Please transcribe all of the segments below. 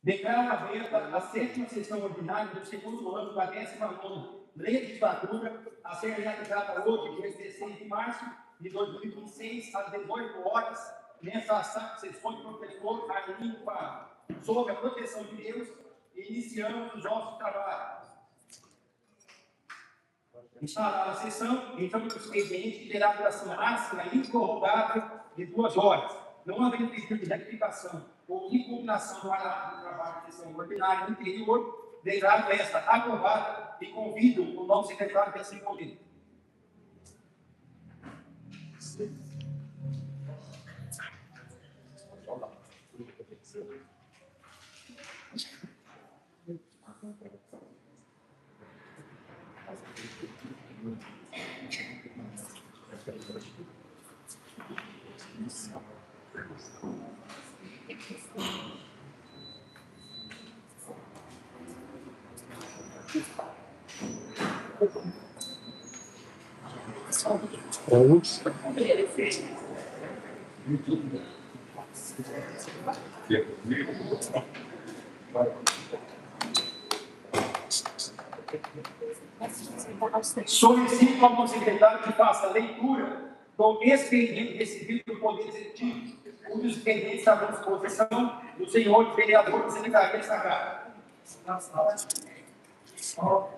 Declaro aberta a 7ª sessão ordinária do 2º ano da 19ª legislatura, a ser realizada hoje, dia 16 de março de 2026, às 18 horas, nessa sessão de professor Arlindo Fábio, sob a proteção de Deus, iniciamos os nossos trabalhos. Instalada a sessão, então o expediente terá duração máxima e incorrogável de 2 horas. Não havendo pedido de rectificação ou impugnação do ato do trabalho de sessão ordinária anterior, declaro esta aprovada e convido o nosso secretário a se responder. Solicito ao secretário que faça a leitura do expediente recebido do Poder Executivo, cujos expedientes estarão à disposição do senhor vereador da Secretaria desta Casa.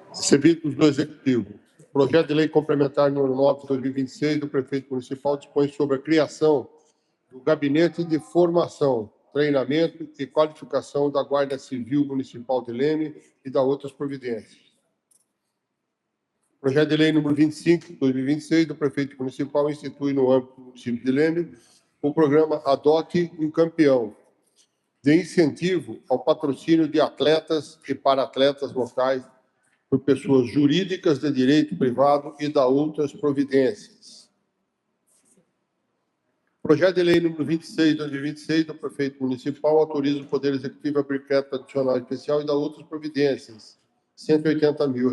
Recebidos do Executivo. O projeto de lei complementar número 9 de 2026 do prefeito municipal dispõe sobre a criação do Gabinete de Formação, Treinamento e Qualificação da Guarda Civil Municipal de Leme e da outras providências. O projeto de lei número 25 de 2026 do prefeito municipal institui no âmbito do município de Leme o programa Adote um Campeão, de incentivo ao patrocínio de atletas e para-atletas locais por pessoas jurídicas de direito privado e da outras providências. O projeto de lei número 26 de 2026 do prefeito municipal autoriza o Poder Executivo a abrir crédito adicional especial e da outras providências, R$180 mil.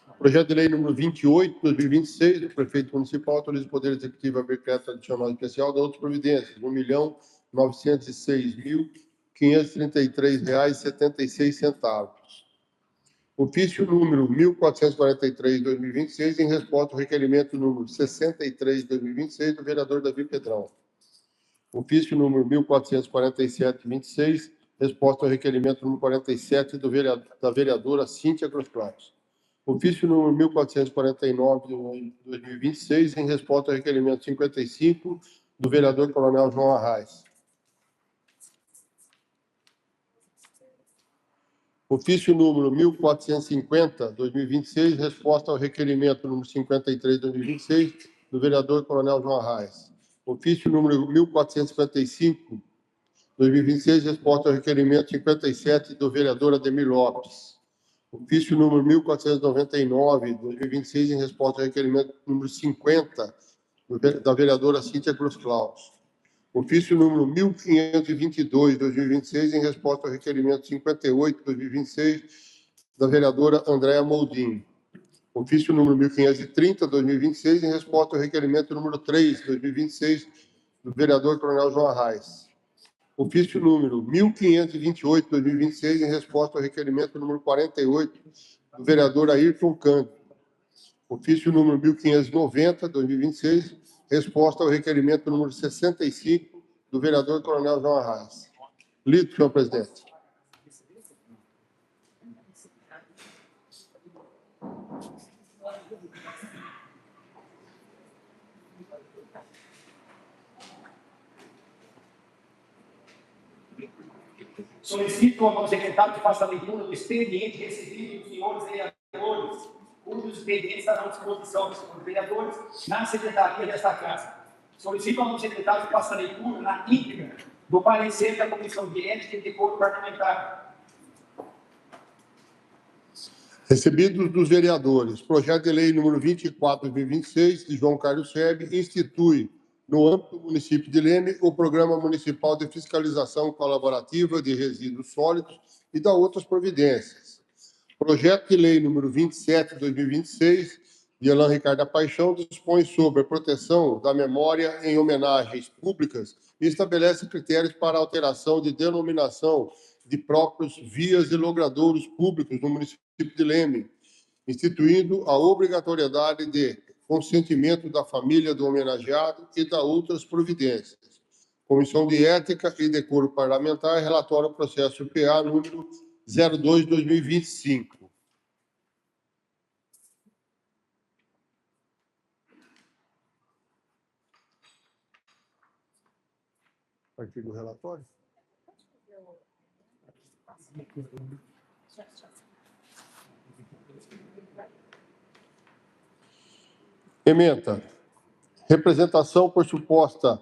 O projeto de lei número 28 de 2026 do prefeito municipal autoriza o Poder Executivo a abrir crédito adicional especial e da outras providências, R$1.906.533,76. Ofício número 1443 de 2026, em resposta ao requerimento número 63 de 2026 do vereador Davi Pedrão. Ofício número 1447 de 26, resposta ao requerimento número 47 da vereadora Cíntia Grosclaus. Ofício número 1449 de 2026, em resposta ao requerimento 55 do vereador Coronel João Arraes. Ofício número 1450, 2026, resposta ao requerimento número 53, 2026, do vereador Coronel João Arraes. Ofício número 1455, 2026, resposta ao requerimento 57, do vereador Ademir Lopes. Ofício número 1499, 2026, em resposta ao requerimento número 50, da vereadora Cíntia Grosclaus. Ofício número 1522, 2026, em resposta ao requerimento 58, 2026, da vereadora Andréa Moldin. Ofício número 1530, 2026, em resposta ao requerimento número 3, 2026, do vereador Coronel João Arraes. Ofício número 1528, 2026, em resposta ao requerimento número 48, do vereador Ayrton Cândido. Ofício número 1590, 2026, resposta ao requerimento número 65 do vereador Coronel João Arraes. Lido, senhor presidente. Solicito ao secretário que faça a leitura do expediente recebido dos senhores vereadores, cujos expedientes estarão à disposição dos senhores vereadores na secretaria desta Casa. Solicito ao secretário que faça a leitura na íntegra do parecer da Comissão de Ética e Decoro Parlamentar. Recebidos dos vereadores, projeto de lei número 24 de 2026, de João Carlos Sebe, institui, no âmbito do município de Leme, o Programa Municipal de Fiscalização Colaborativa de Resíduos Sólidos e da outras providências. Projeto de lei número 27 de 2026, de Alain Ricardo Paixão, dispõe sobre a proteção da memória em homenagens públicas e estabelece critérios para alteração de denominação de próprios vias e logradouros públicos no município de Leme, instituindo a obrigatoriedade de consentimento da família do homenageado e da outras providências. Comissão de Ética e Decoro Parlamentar, relatório processo PA número 02/2025. Artigo relatório. Ementa. Representação por suposta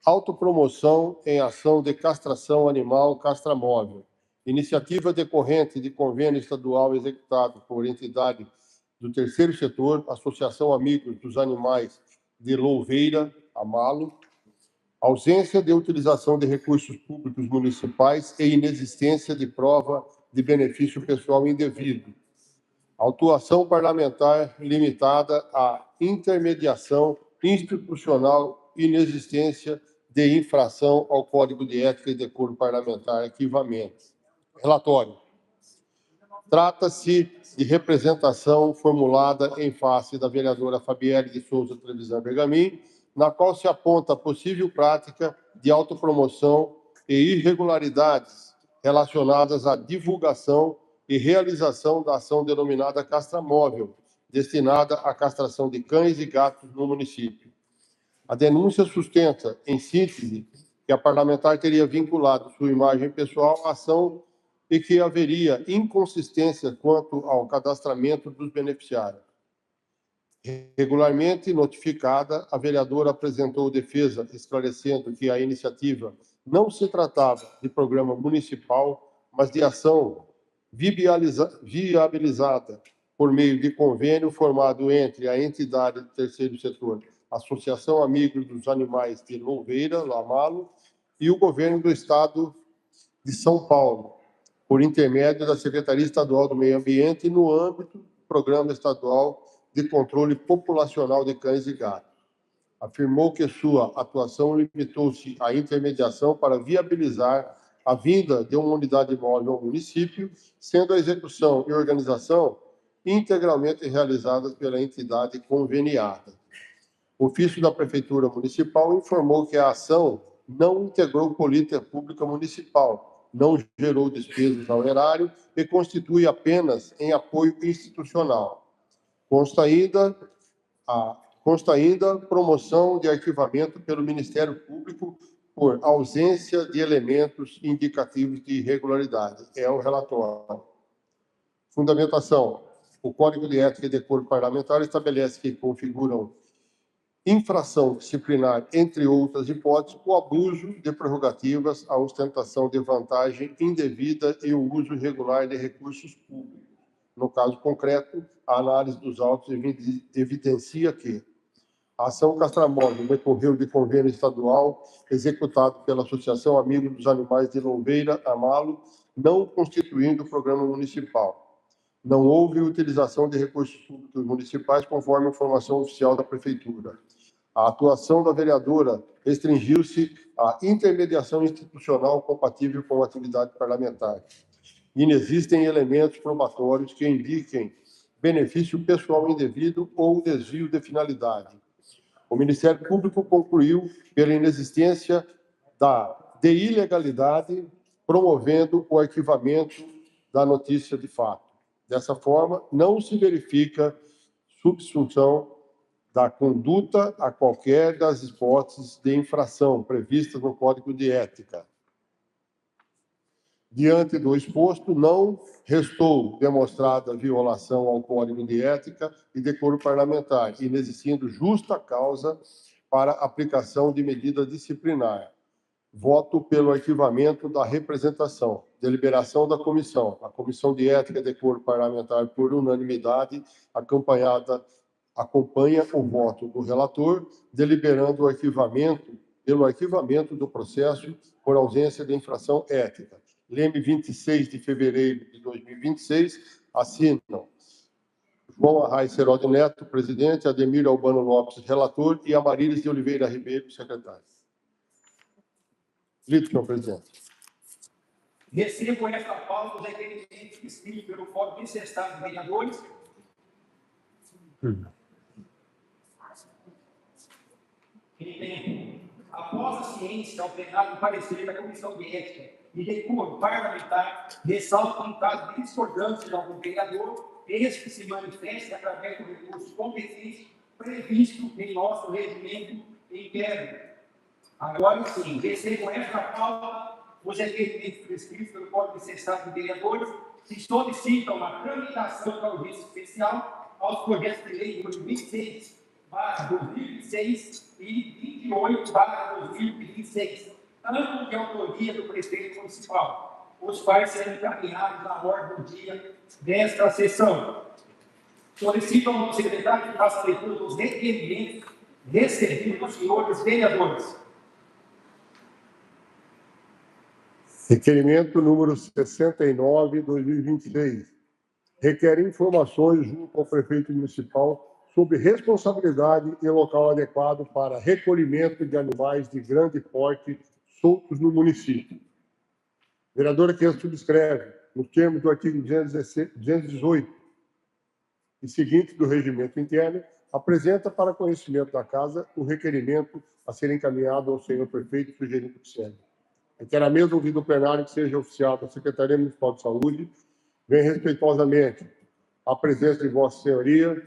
autopromoção em ação de castração animal castramóvel. Iniciativa decorrente de convênio estadual executado por entidade do terceiro setor, Associação Amigos dos Animais de Louveira, Amalo. Ausência de utilização de recursos públicos municipais e inexistência de prova de benefício pessoal indevido. Autuação parlamentar limitada à intermediação institucional, inexistência de infração ao Código de Ética e Decoro Parlamentar, arquivamento. Relatório. Trata-se de representação formulada em face da vereadora Fabielle de Souza Trevisan Bergamin, na qual se aponta a possível prática de autopromoção e irregularidades relacionadas à divulgação e realização da ação denominada castramóvel, destinada à castração de cães e gatos no município. A denúncia sustenta, em síntese, que a parlamentar teria vinculado sua imagem pessoal à ação e que haveria inconsistência quanto ao cadastramento dos beneficiários. Regularmente notificada, a vereadora apresentou defesa, esclarecendo que a iniciativa não se tratava de programa municipal, mas de ação viabilizada por meio de convênio formado entre a entidade do terceiro setor, Associação Amigos dos Animais de Louveira, Amalo, e o governo do Estado de São Paulo, por intermédio da Secretaria Estadual do Meio Ambiente, no âmbito do Programa Estadual de Controle Populacional de Cães e Gatos. Afirmou que sua atuação limitou-se à intermediação para viabilizar a vinda de uma unidade móvel ao município, sendo a execução e organização integralmente realizadas pela entidade conveniada. O ofício da Prefeitura Municipal informou que a ação não integrou política pública municipal, não gerou despesas ao erário e constitui apenas em apoio institucional. Consta ainda promoção de arquivamento pelo Ministério Público por ausência de elementos indicativos de irregularidade. É o relatório. Fundamentação. O Código de Ética e Decoro Parlamentar estabelece que configuram infração disciplinar, entre outras hipóteses, o abuso de prerrogativas, a ostentação de vantagem indevida e o uso irregular de recursos públicos. No caso concreto, a análise dos autos evidencia que a ação castramóvel decorreu de convênio estadual executado pela Associação Amigos dos Animais de Louveira, Amalo, não constituindo programa municipal. Não houve utilização de recursos públicos municipais conforme a informação oficial da Prefeitura. A atuação da vereadora restringiu-se à intermediação institucional compatível com a atividade parlamentar. Inexistem elementos probatórios que indiquem benefício pessoal indevido ou desvio de finalidade. O Ministério Público concluiu pela inexistência de ilegalidade, promovendo o arquivamento da notícia de fato. Dessa forma, não se verifica subsunção da conduta a qualquer das hipóteses de infração previstas no Código de Ética. Diante do exposto, não restou demonstrada violação ao Código de Ética e Decoro Parlamentar, inexistindo justa causa para aplicação de medida disciplinar. Voto pelo arquivamento da representação. Deliberação da comissão. A Comissão de Ética e Decoro Parlamentar, por unanimidade, acompanha o voto do relator, deliberando pelo arquivamento do processo por ausência de infração ética. Leme, 26 de fevereiro de 2026, assinam João Arraes Serode Neto, presidente, Ademir Albano Lopes, relator, e Amarílis de Oliveira Ribeiro, secretário. Lito, senhor presidente. Recebo esta pauta os requerimentos escritos pelo Fórum Incestado de Vereadores. Após a ciência ao plenário do parecer da Comissão de Ética e recuo parlamentar, ressalto que, em caso de discordância de algum vereador, este se manifeste através do recurso competente previsto em nosso regimento interno. Agora sim, recebo esta pauta, os requerimentos prescritos pelo Código de Incestado de Vereadores, que solicitam a tramitação da audiência especial aos projetos de lei número 26/2006 e 28/2026, ambos de autoria do prefeito municipal, os quais serão encaminhados na ordem do dia desta sessão. Solicito ao secretário que faça a leitura dos requerimentos recebidos dos senhores vereadores. Requerimento número 69, 2026. Requer informações junto ao prefeito municipal sobre responsabilidade e local adequado para recolhimento de animais de grande porte soltos no município. Vereadora que subscreve, nos termos do artigo 218 e seguintes do regimento interno, apresenta para conhecimento da Casa o requerimento a ser encaminhado ao senhor prefeito sugerido que segue. Requer a mesma ouvida do plenário que seja oficiado à Secretaria Municipal de Saúde, vem respeitosamente a presença de Vossa Senhoria,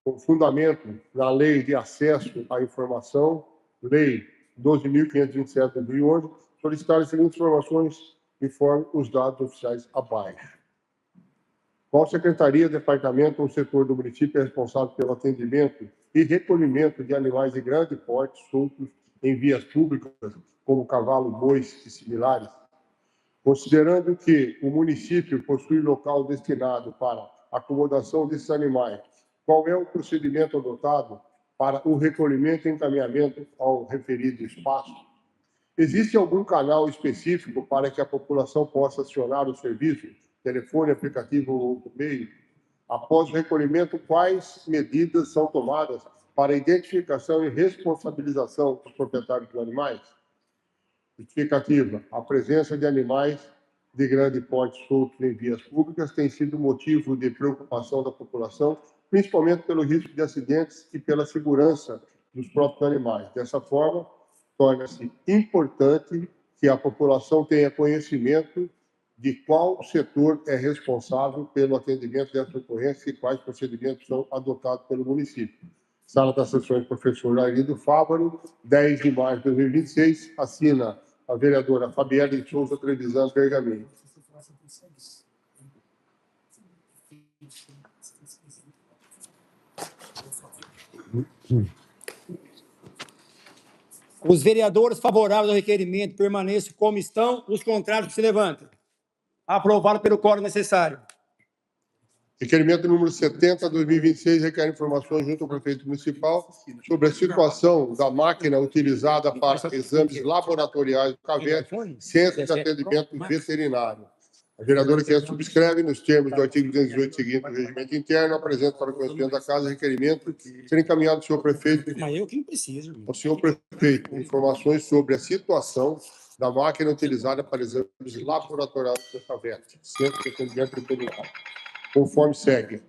com fundamento na Lei de Acesso à Informação, Lei 12.527 de 2011, solicitar as seguintes informações conforme os dados oficiais abaixo. Qual secretaria, departamento ou setor do município é responsável pelo atendimento e recolhimento de animais de grande porte soltos em vias públicas, como cavalo, bois e similares? Considerando que o município possui local destinado para acomodação desses animais, qual é o procedimento adotado para o recolhimento e encaminhamento ao referido espaço? Existe algum canal específico para que a população possa acionar o serviço, telefone, aplicativo ou outro meio? Após o recolhimento, quais medidas são tomadas para a identificação e responsabilização dos proprietários dos animais? Justificativa: a presença de animais de grande porte soltos em vias públicas tem sido motivo de preocupação da população, principalmente pelo risco de acidentes e pela segurança dos próprios animais. Dessa forma, torna-se importante que a população tenha conhecimento de qual setor é responsável pelo atendimento dessa ocorrência e quais procedimentos são adotados pelo município. Sala das Sessões, professor Arlindo Fávaro, 10 de maio de 2026, assina a vereadora Fabiana de Souza Trevisan Bergamin. Os vereadores favoráveis ao requerimento permaneçam como estão, os contrários que se levantem. Aprovado pelo quórum necessário. Requerimento número 70, 2026, requer informações junto ao prefeito municipal sobre a situação da máquina utilizada para exames laboratoriais do CAVET, Centro de Atendimento Veterinário. A vereadora que subscreve, nos termos do artigo 218 seguinte do regimento interno, apresenta para o conhecimento da Casa requerimento ser encaminhado ao senhor prefeito. Mas eu que não preciso. Ao senhor prefeito, informações sobre a situação da máquina utilizada para exames laboratoriais do CAVET, Centro de Atendimento Veterinário. Conforme segue.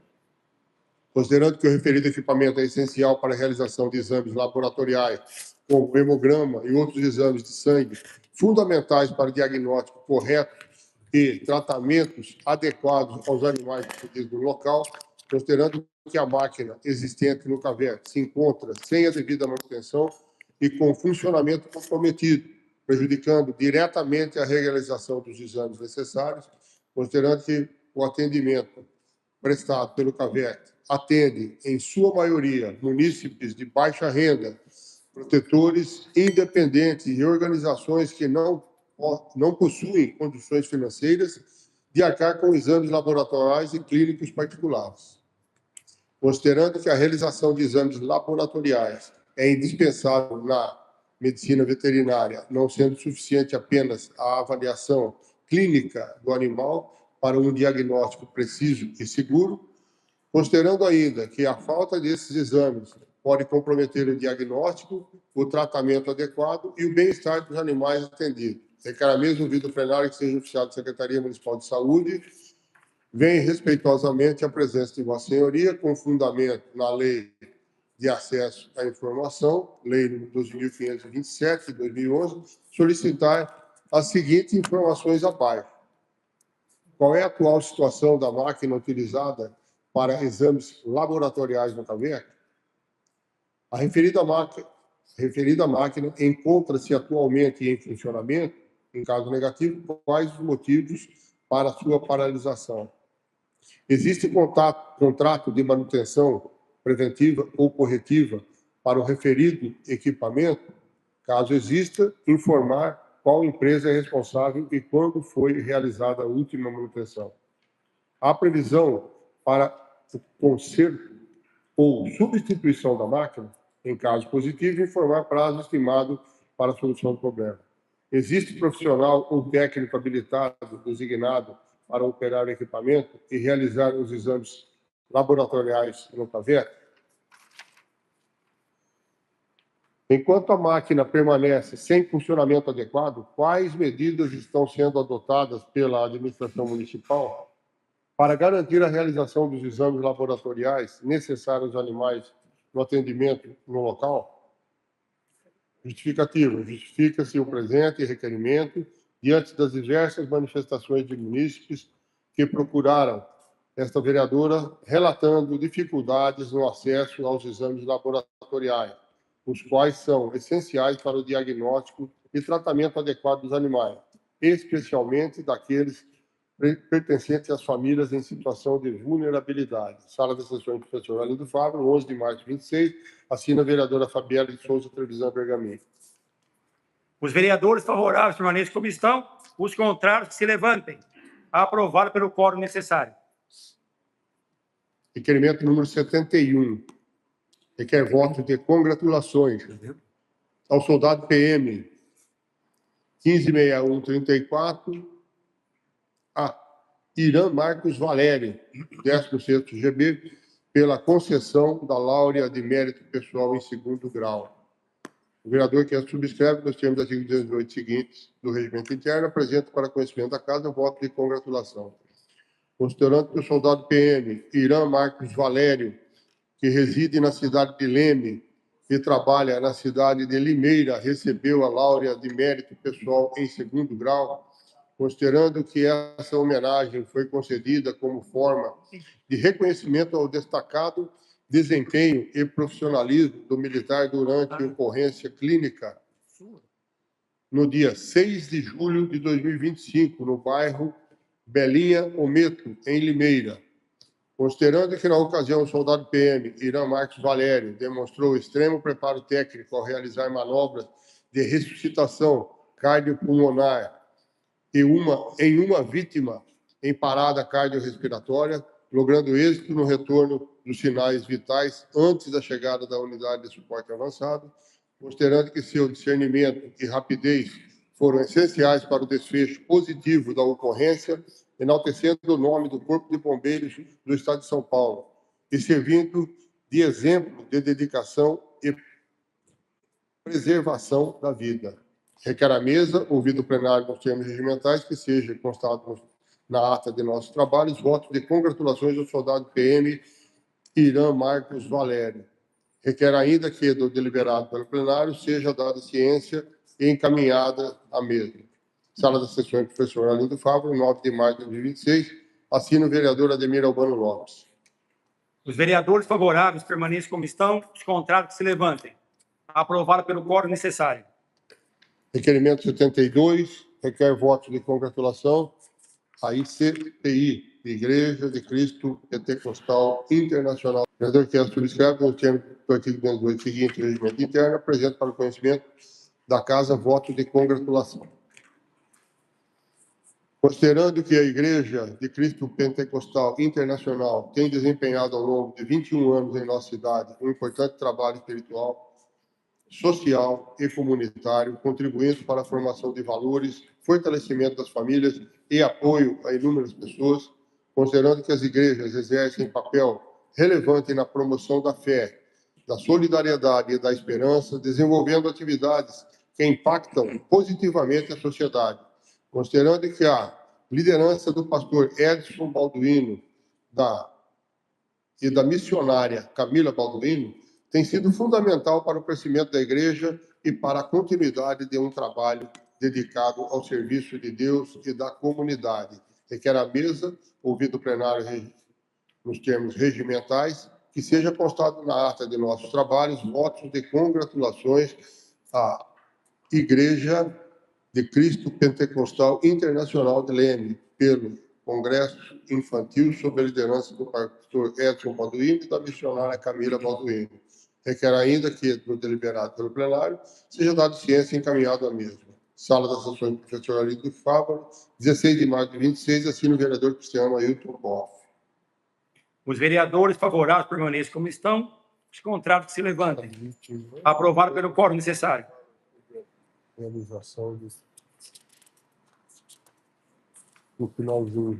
Considerando que o referido equipamento é essencial para a realização de exames laboratoriais, como hemograma e outros exames de sangue, fundamentais para o diagnóstico correto e tratamentos adequados aos animais no local, considerando que a máquina existente no CAVET se encontra sem a devida manutenção e com funcionamento comprometido, prejudicando diretamente a realização dos exames necessários, considerando que o atendimento prestado pelo CAVET atende, em sua maioria, munícipes de baixa renda, protetores independentes e organizações que não possuem condições financeiras de arcar com exames laboratoriais e clínicos particulares. Considerando que a realização de exames laboratoriais é indispensável na medicina veterinária, não sendo suficiente apenas a avaliação clínica do animal para um diagnóstico preciso e seguro, considerando ainda que a falta desses exames pode comprometer o diagnóstico, o tratamento adequado e o bem-estar dos animais atendidos, Requer a mesa ouvido o plenário que seja oficiado da Secretaria Municipal de Saúde. Vem respeitosamente a presença de Vossa Senhoria, com fundamento na Lei de Acesso à Informação, Lei nº 12.527, de 2011, solicitar as seguintes informações abaixo. Qual é a atual situação da máquina utilizada para exames laboratoriais no CAVEC? A referida máquina encontra-se atualmente em funcionamento. Em caso negativo, quais os motivos para a sua paralisação? Existe contrato de manutenção preventiva ou corretiva para o referido equipamento? Caso exista, informar qual empresa é responsável e quando foi realizada a última manutenção. Há previsão para o conserto ou substituição da máquina? Em caso positivo, informar prazo estimado para a solução do problema. Existe profissional ou técnico habilitado, designado para operar o equipamento e realizar os exames laboratoriais no CAVEC? Enquanto a máquina permanece sem funcionamento adequado, quais medidas estão sendo adotadas pela administração municipal para garantir a realização dos exames laboratoriais necessários aos animais no atendimento no local? Justificativa. Justifica-se o presente requerimento diante das diversas manifestações de munícipes que procuraram esta vereadora, relatando dificuldades no acesso aos exames laboratoriais, os quais são essenciais para o diagnóstico e tratamento adequado dos animais, especialmente daqueles pertencentes às famílias em situação de vulnerabilidade. Sala das Sessões do professor Arlindo Fábio, 11 de março de 26, assina a vereadora Fabiela de Souza Trevisan Bergamin. Os vereadores favoráveis permaneçam como estão, os contrários que se levantem. Aprovado pelo quórum necessário. Requerimento número 71. Requer voto de congratulações ao soldado PM 156134, a Irã Marcos Valério, 16º GB, pela concessão da Láurea de Mérito Pessoal em 2º grau. O vereador que a subscreve, nos termos do artigo 208 seguintes do Regimento Interno, apresenta para conhecimento da Casa o voto de congratulação. Considerando que o soldado PM Irã Marcos Valério, que reside na cidade de Leme e trabalha na cidade de Limeira, recebeu a Láurea de Mérito Pessoal em 2º grau, considerando que essa homenagem foi concedida como forma de reconhecimento ao destacado desempenho e profissionalismo do militar durante ocorrência clínica no dia 6 de julho de 2025, no bairro Belinha Ometo, em Limeira. Considerando que, na ocasião, o soldado PM Irã Marcos Valério demonstrou extremo preparo técnico ao realizar manobras de ressuscitação cardiopulmonar em uma vítima em parada cardiorrespiratória, logrando êxito no retorno dos sinais vitais antes da chegada da unidade de suporte avançado, considerando que seu discernimento e rapidez foram essenciais para o desfecho positivo da ocorrência, enaltecendo o nome do Corpo de Bombeiros do Estado de São Paulo e servindo de exemplo de dedicação e preservação da vida. Requer a mesa, ouvido o plenário nos termos regimentais, que seja constado na ata de nossos trabalhos, votos de congratulações ao soldado PM Irã Marcos Valério. Requer ainda que, do deliberado pelo plenário, seja dada ciência e encaminhada à mesa. Sala das Sessões do professor Arlindo Fábio, 9 de março de 2026, assina o vereador Ademir Albano Lopes. Os vereadores favoráveis permaneçam como estão, os contrários que se levantem. Aprovado pelo quórum necessário. Requerimento 72, requer voto de congratulação à ICPI, Igreja de Cristo Pentecostal Internacional. O vereador que a subscreve, no termo do artigo 208 seguinte do Regimento Interno, apresenta para o conhecimento da Casa voto de congratulação. Considerando que a Igreja de Cristo Pentecostal Internacional tem desempenhado ao longo de 21 anos em nossa cidade um importante trabalho espiritual, social e comunitário, contribuindo para a formação de valores, fortalecimento das famílias e apoio a inúmeras pessoas, considerando que as igrejas exercem papel relevante na promoção da fé, da solidariedade e da esperança, desenvolvendo atividades que impactam positivamente a sociedade, considerando que a liderança do pastor Edson Balduino e da missionária Camila Balduino tem sido fundamental para o crescimento da igreja e para a continuidade de um trabalho dedicado ao serviço de Deus e da comunidade. Requer a mesa, ouvido o plenário nos termos regimentais, que seja constado na ata de nossos trabalhos votos de congratulações à Igreja de Cristo Pentecostal Internacional de Leme, pelo Congresso Infantil, sob a liderança do pastor Edson Balduino e da missionária Camila Balduino. Requer ainda que, no deliberado pelo plenário, seja dado ciência e encaminhado à mesma. Sala das Sessões do professor Alídio Fávaro, 16 de março de 26, assina o vereador Cristiano Ailton Boff. Os vereadores favoráveis permaneçam como estão. Os contrários que se levantem. Aprovado pelo quórum necessário. Realização no finalzinho.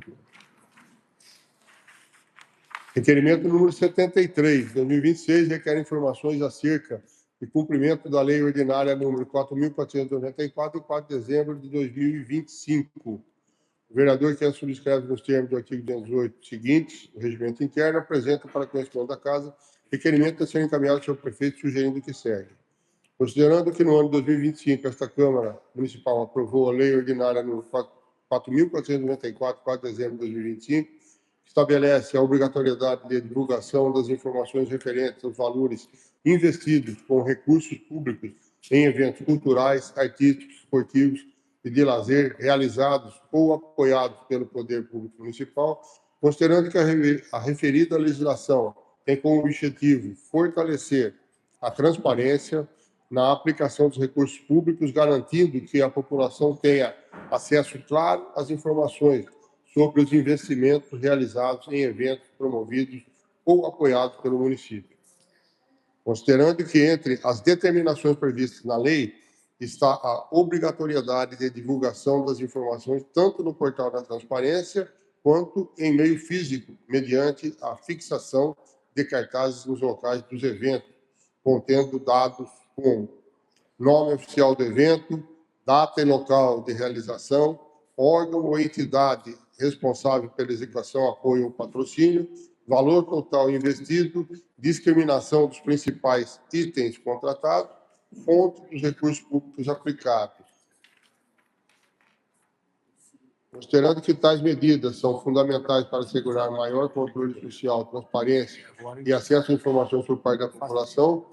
Requerimento número 73, 2026, requer informações acerca de cumprimento da Lei Ordinária número 4.494, de 4 de dezembro de 2025. O vereador que a subscreve nos termos do artigo 208 seguintes, do regimento interno, apresenta para conhecimento da Casa requerimento a ser encaminhado ao senhor prefeito, sugerindo que segue. Considerando que no ano de 2025 esta Câmara Municipal aprovou a Lei Ordinária número 4.494, 4 de dezembro de 2025, que estabelece a obrigatoriedade de divulgação das informações referentes aos valores investidos com recursos públicos em eventos culturais, artísticos, esportivos e de lazer realizados ou apoiados pelo Poder Público Municipal, considerando que a referida legislação tem como objetivo fortalecer a transparência na aplicação dos recursos públicos, garantindo que a população tenha acesso claro às informações sobre os investimentos realizados em eventos promovidos ou apoiados pelo município. Considerando que entre as determinações previstas na lei está a obrigatoriedade de divulgação das informações tanto no portal da transparência quanto em meio físico, mediante a fixação de cartazes nos locais dos eventos, contendo dados como nome oficial do evento, data e local de realização, órgão ou entidade responsável pela execução, apoio ou patrocínio, valor total investido, discriminação dos principais itens contratados, fonte dos recursos públicos aplicados. Considerando que tais medidas são fundamentais para assegurar maior controle social, transparência e acesso a informações por parte da população,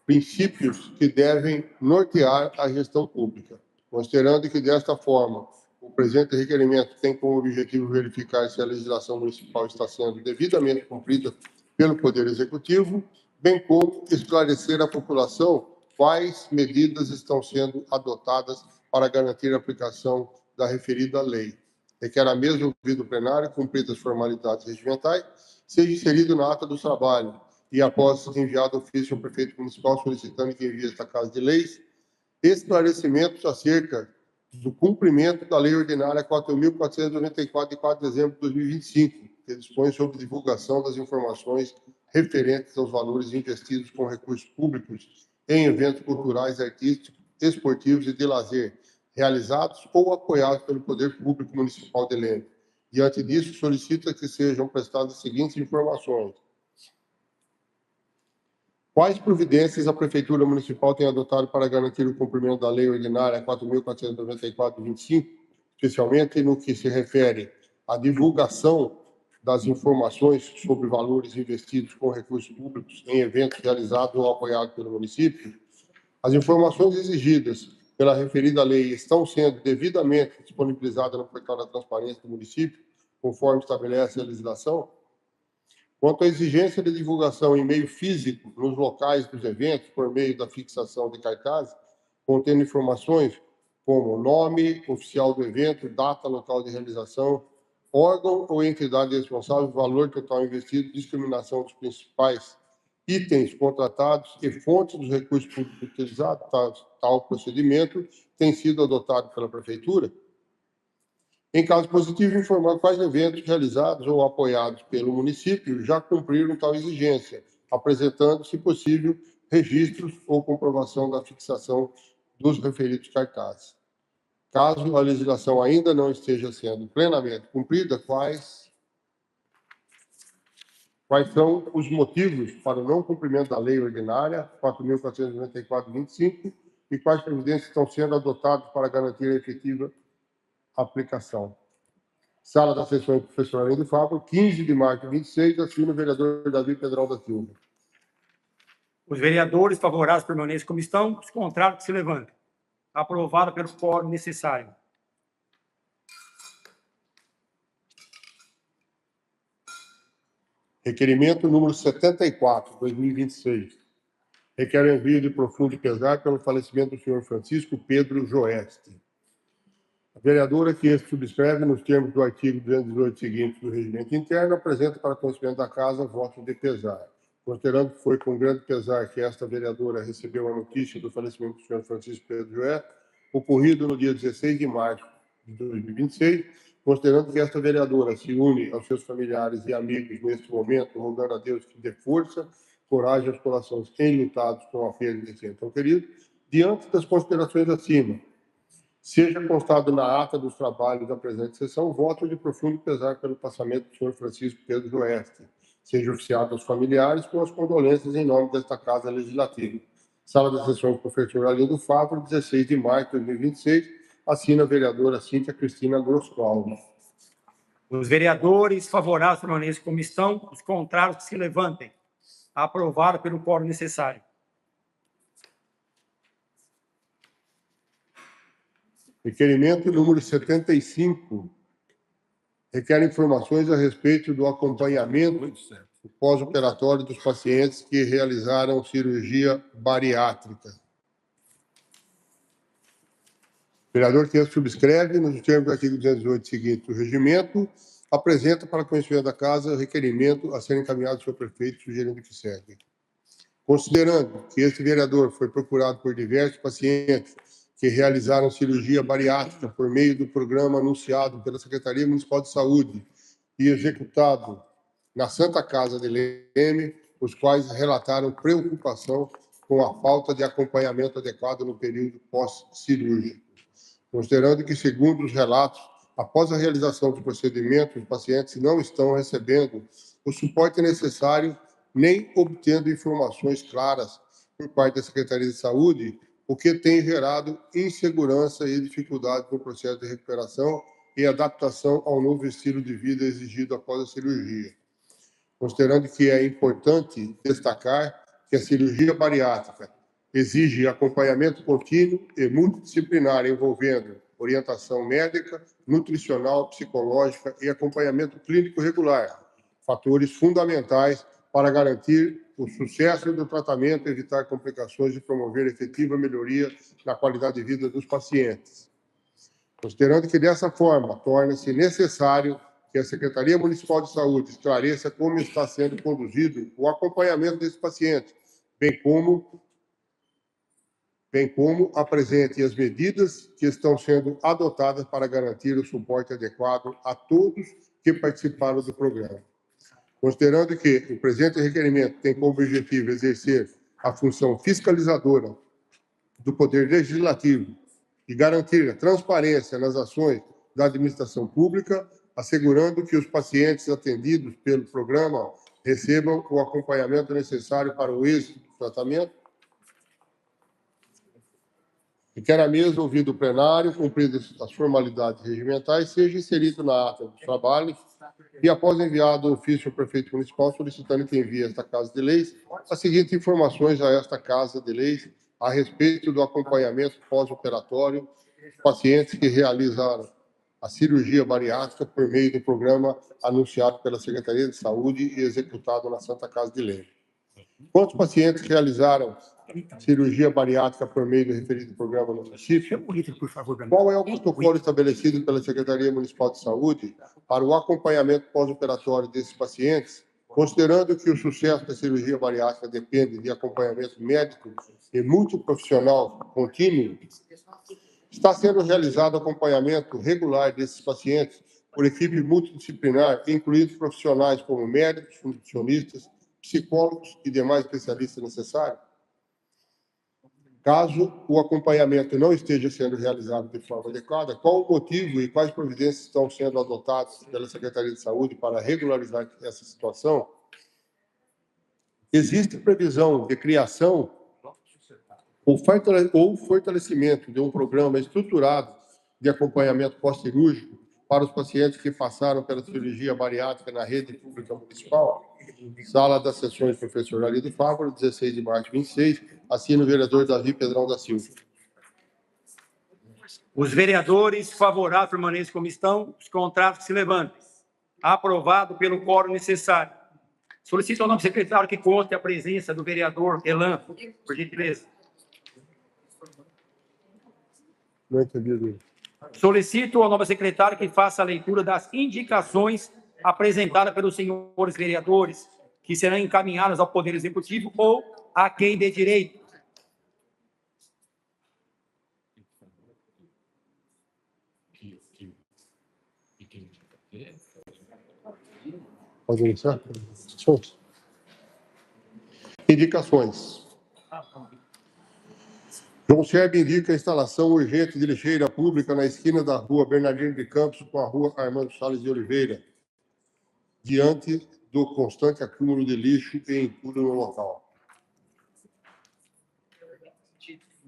princípios que devem nortear a gestão pública. Considerando que, desta forma, o presente requerimento tem como objetivo verificar se a legislação municipal está sendo devidamente cumprida pelo Poder Executivo, bem como esclarecer à população quais medidas estão sendo adotadas para garantir a aplicação da referida lei. Requer a mesa ouvido o plenário, cumpridas as formalidades regimentais, seja inserido na ata do trabalho e, após enviado ofício ao prefeito municipal solicitando que envie esta Casa de Leis, esclarecimentos acerca do cumprimento da Lei Ordinária 4.494, de 4 de dezembro de 2025, que dispõe sobre divulgação das informações referentes aos valores investidos com recursos públicos em eventos culturais, artísticos, esportivos e de lazer, realizados ou apoiados pelo Poder Público Municipal de Leme. Diante disso, solicita que sejam prestadas as seguintes informações. Quais providências a Prefeitura Municipal tem adotado para garantir o cumprimento da Lei Ordinária 4.494/25, especialmente no que se refere à divulgação das informações sobre valores investidos com recursos públicos em eventos realizados ou apoiados pelo município? As informações exigidas pela referida lei estão sendo devidamente disponibilizadas no portal da transparência do município, conforme estabelece a legislação? Quanto à exigência de divulgação em meio físico nos locais dos eventos, por meio da fixação de cartazes, contendo informações como nome oficial do evento, data, local de realização, órgão ou entidade responsável, valor total investido, discriminação dos principais itens contratados e fontes dos recursos públicos utilizados, tal procedimento tem sido adotado pela Prefeitura? Em caso positivo, informar quais eventos realizados ou apoiados pelo município já cumpriram tal exigência, apresentando, se possível, registros ou comprovação da fixação dos referidos cartazes. Caso a legislação ainda não esteja sendo plenamente cumprida, quais são os motivos para o não cumprimento da lei ordinária 4.494/25 e quais providências estão sendo adotadas para garantir a efetiva aplicação? Sala das Sessões, professor Arlindo Fávaro, 15 de março de 26, assina o vereador Davi Pedral da Silva. Os vereadores favoráveis permanecem como estão, os contrários que se levantem. Aprovado pelo quórum necessário. Requerimento número 74, 2026. Requer o envio de profundo pesar pelo falecimento do senhor Francisco Pedro Joeste. A vereadora que este subscreve nos termos do artigo 218 seguinte do Regimento Interno apresenta para conhecimento da Casa voto de pesar. Considerando que foi com grande pesar que esta vereadora recebeu a notícia do falecimento do senhor Francisco Pedro Joeste, ocorrido no dia 16 de março de 2026, considerando que esta vereadora se une aos seus familiares e amigos neste momento, rogando a Deus que dê força, coragem aos corações enlutados com a perda desse ente tão querido, diante das considerações acima, seja constado na ata dos trabalhos da presente sessão voto de profundo pesar pelo passamento do senhor Francisco Pedro Joeste, seja oficiado aos familiares com as condolências em nome desta Casa Legislativa. Sala das Sessões, professor Arlindo Fávaro, 16 de março de 2026, assina a vereadora Cíntia Cristina Groscaldo. Os vereadores favoráveis permanecem como estão, os contrários que se levantem. Aprovado pelo quórum necessário. Requerimento número 75. Requer informações a respeito do acompanhamento pós-operatório dos pacientes que realizaram cirurgia bariátrica. O vereador que subscreve, nos termos do artigo 218 seguinte do regimento, apresenta para conhecimento da Casa o requerimento a ser encaminhado ao seu prefeito, sugerindo que segue. Considerando que este vereador foi procurado por diversos pacientes que realizaram cirurgia bariátrica por meio do programa anunciado pela Secretaria Municipal de Saúde e executado na Santa Casa de Leme, os quais relataram preocupação com a falta de acompanhamento adequado no período pós-cirúrgico. Considerando que, segundo os relatos, após a realização do procedimento, os pacientes não estão recebendo o suporte necessário nem obtendo informações claras por parte da Secretaria de Saúde, o que tem gerado insegurança e dificuldade no processo de recuperação e adaptação ao novo estilo de vida exigido após a cirurgia. Considerando que é importante destacar que a cirurgia bariátrica exige acompanhamento contínuo e multidisciplinar envolvendo orientação médica, nutricional, psicológica e acompanhamento clínico regular, fatores fundamentais para garantir o sucesso do tratamento, evitar complicações e promover efetiva melhoria na qualidade de vida dos pacientes. Considerando que, dessa forma, torna-se necessário que a Secretaria Municipal de Saúde esclareça como está sendo conduzido o acompanhamento desses pacientes, bem como apresente as medidas que estão sendo adotadas para garantir o suporte adequado a todos que participaram do programa. Considerando que o presente requerimento tem como objetivo exercer a função fiscalizadora do Poder Legislativo e garantir a transparência nas ações da administração pública, assegurando que os pacientes atendidos pelo programa recebam o acompanhamento necessário para o êxito do tratamento, e quer a mesa, ouvido o plenário, cumpridas as formalidades regimentais, seja inserido na ata dos trabalhos e, após enviado o ofício ao prefeito municipal, solicitando que envie a esta Casa de Leis as seguintes informações a esta Casa de Leis a respeito do acompanhamento pós-operatório dos pacientes que realizaram a cirurgia bariátrica por meio do programa anunciado pela Secretaria de Saúde e executado na Santa Casa de Leis. Quantos pacientes realizaram cirurgia bariátrica por meio do referido programa no município? Qual é o protocolo estabelecido pela Secretaria Municipal de Saúde para o acompanhamento pós-operatório desses pacientes, considerando que o sucesso da cirurgia bariátrica depende de acompanhamento médico e multiprofissional contínuo? Está sendo realizado acompanhamento regular desses pacientes por equipe multidisciplinar, incluindo profissionais como médicos, nutricionistas, psicólogos e demais especialistas necessários? Caso o acompanhamento não esteja sendo realizado de forma adequada, qual o motivo e quais providências estão sendo adotadas pela Secretaria de Saúde para regularizar essa situação? Existe previsão de criação ou fortalecimento de um programa estruturado de acompanhamento pós-cirúrgico para os pacientes que passaram pela cirurgia bariátrica na rede pública municipal? Sala das Sessões, professor Alido Fávaro, 16 de março de 26, assina o vereador Davi Pedrão da Silva. Os vereadores favoráveis permaneçam como estão, os contrários que se levantem. Aprovado pelo quórum necessário. Solicito ao novo secretário que conste a presença do vereador Elan, por gentileza. Não entendi. Solicito ao novo secretário que faça a leitura das indicações apresentadas pelos senhores vereadores, que serão encaminhadas ao Poder Executivo ou a quem dê direito. Pode iniciar? Indicações. João Sérgio indica a instalação urgente de lixeira pública na esquina da rua Bernardino de Campos com a rua Armando Salles de Oliveira, diante do constante acúmulo de lixo e entulho no local.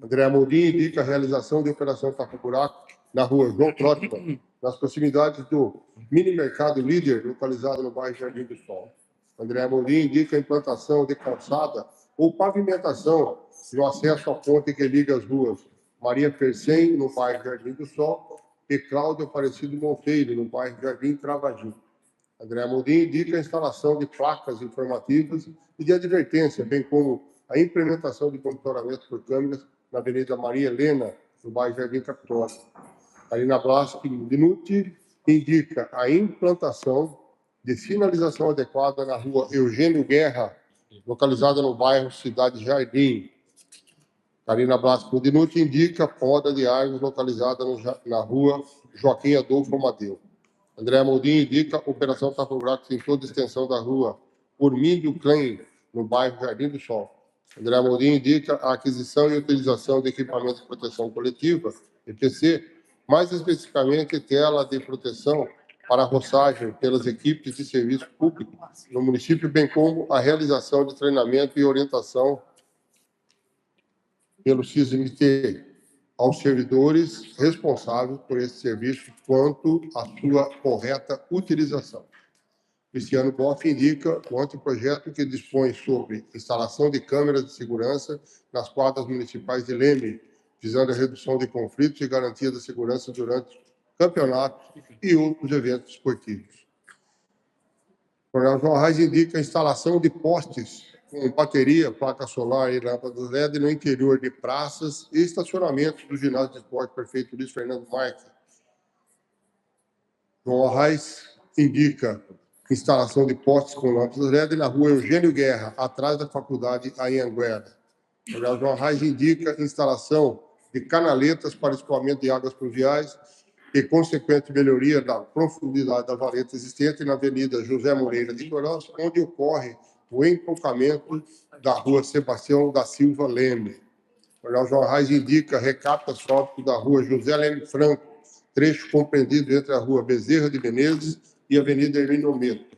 André Amorim indica a realização de operação tapa-buraco na rua João Trotman, nas proximidades do mini-mercado Líder, localizado no bairro Jardim do Sol. André Amorim indica a implantação de calçada ou pavimentação no acesso à ponte que liga as ruas Maria Percem, no bairro Jardim do Sol, e Cláudio Aparecido Monteiro, no bairro Jardim Travagim. André Amorim indica a instalação de placas informativas e de advertência, bem como a implementação de monitoramento por câmeras na Avenida Maria Helena, no bairro Jardim Capitólio. Karina Blaschi Minuti indica a implantação de sinalização adequada na rua Eugênio Guerra, localizada no bairro Cidade Jardim. Karina Blasco Minuti indica poda de árvores localizada na rua Joaquim Adolfo Amadeu. André Amorim indica operação tapa-buraco em toda a extensão da rua Urmíndio Klein, no bairro Jardim do Sol. André Amorim indica a aquisição e utilização de equipamentos de proteção coletiva, EPC, mais especificamente tela de proteção para roçagem pelas equipes de serviço público no município, bem como a realização de treinamento e orientação pelo CISMT aos servidores responsáveis por esse serviço quanto à sua correta utilização. Cristiano Boff indica o anteprojeto que dispõe sobre instalação de câmeras de segurança nas quadras municipais de Leme, visando a redução de conflitos e garantia da segurança durante campeonatos e outros eventos esportivos. O Coronel João Arraes indica a instalação de postes com bateria, placa solar e lâmpadas LED no interior de praças e estacionamentos do ginásio de esporte Prefeito Luiz Fernando Marques. João Arraes indica instalação de postes com lâmpadas LED na rua Eugênio Guerra, atrás da faculdade Anhanguera. O Coronel João Arraes indica instalação de canaletas para escoamento de águas pluviais e consequente melhoria da profundidade da valeta existente na Avenida José Moreira de Queiroz, onde ocorre o entroncamento da rua Sebastião da Silva Leme. O Coronel João Arraes indica recapta asfáltico da rua José Leme Franco, trecho compreendido entre a rua Bezerra de Menezes e a Avenida Hermínio Meto.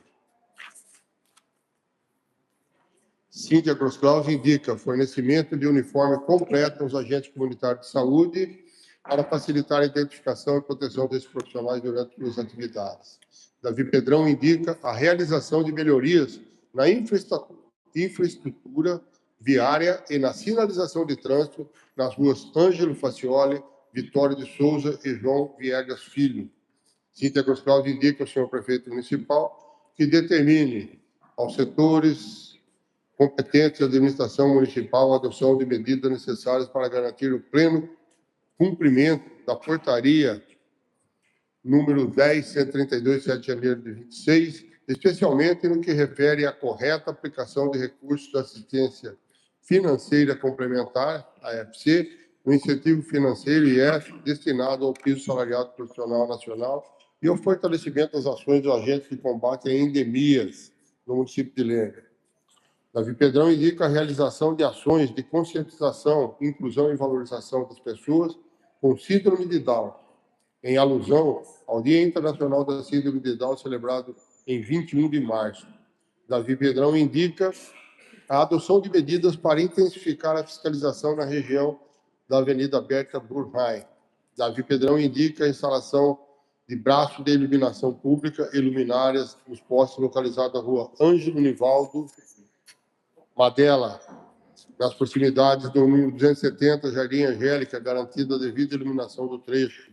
Cíntia Grosclaus indica fornecimento de uniforme completo aos agentes comunitários de saúde para facilitar a identificação e proteção desses profissionais durante suas atividades. Davi Pedrão indica a realização de melhorias na infraestrutura viária e na sinalização de trânsito nas ruas Ângelo Facioli, Vitório de Souza e João Viegas Filho. Cíntia Grosclaus indica ao senhor prefeito municipal que determine aos setores competentes da administração municipal a adoção de medidas necessárias para garantir o pleno cumprimento da portaria número 10.132, 7 de janeiro de 26, especialmente no que refere à correta aplicação de recursos da assistência financeira complementar, AFC, no incentivo financeiro IF destinado ao piso salariado profissional nacional e ao fortalecimento das ações dos agentes de combate a endemias no município de Leme. Davi Pedrão indica a realização de ações de conscientização, inclusão e valorização das pessoas com síndrome de Down, em alusão ao Dia Internacional da Síndrome de Down, celebrado em 21 de março. Davi Pedrão indica a adoção de medidas para intensificar a fiscalização na região da Avenida Berta Burheim. Davi Pedrão indica a instalação de braços de iluminação pública e luminárias nos postes localizados na rua Ângelo Nivaldo Madela, nas proximidades do número 270, Jardim Angélica, garantida a devida iluminação do trecho.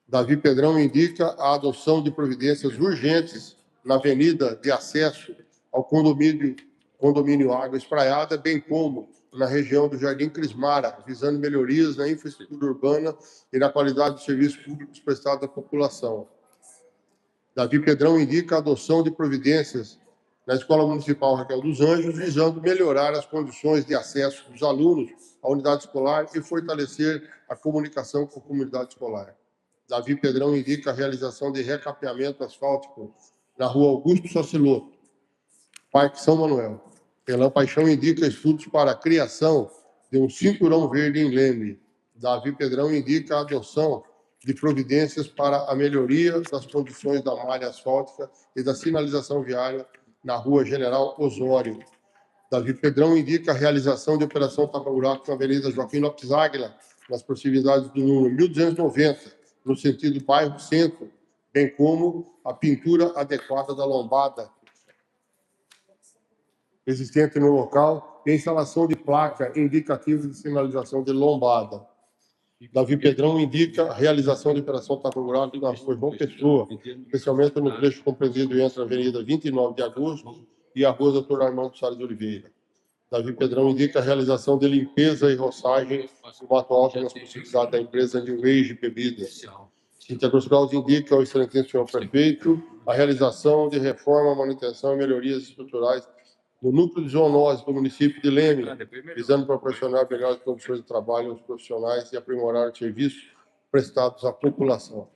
Davi Pedrão indica a adoção de providências urgentes na avenida de acesso ao condomínio Água Espraiada, bem como na região do Jardim Crismara, visando melhorias na infraestrutura urbana e na qualidade dos serviços públicos prestados à população. Davi Pedrão indica a adoção de providências na Escola Municipal Raquel dos Anjos, visando melhorar as condições de acesso dos alunos à unidade escolar e fortalecer a comunicação com a comunidade escolar. Davi Pedrão indica a realização de recapeamento asfáltico na rua Augusto Sociloto, Parque São Manuel. Elan Paixão indica estudos para a criação de um cinturão verde em Leme. Davi Pedrão indica a adoção de providências para a melhoria das condições da malha asfáltica e da sinalização viária na rua General Osório. Davi Pedrão indica a realização de operação tapa-buraco na Avenida Joaquim Lopes Águila, nas proximidades do número 1290, no sentido bairro-centro, bem como a pintura adequada da lombada existente no local e a instalação de placa indicativa de sinalização de lombada. Davi Pedrão indica a realização de operação tapa-buraco na rua João Pessoa, especialmente no trecho compreendido entre a Avenida 29 de Agosto e a rua Dr. Armando Salles de Oliveira. Davi Pedrão indica a realização de limpeza e roçagem do mato alto nas proximidades da empresa New Age Bebidas. Cíntia Grosclaus indica ao excelentíssimo senhor prefeito a realização de reforma, manutenção e melhorias estruturais no núcleo de zoonose do município de Leme, visando proporcionar melhores condições de trabalho aos profissionais e aprimorar os serviços prestados à população.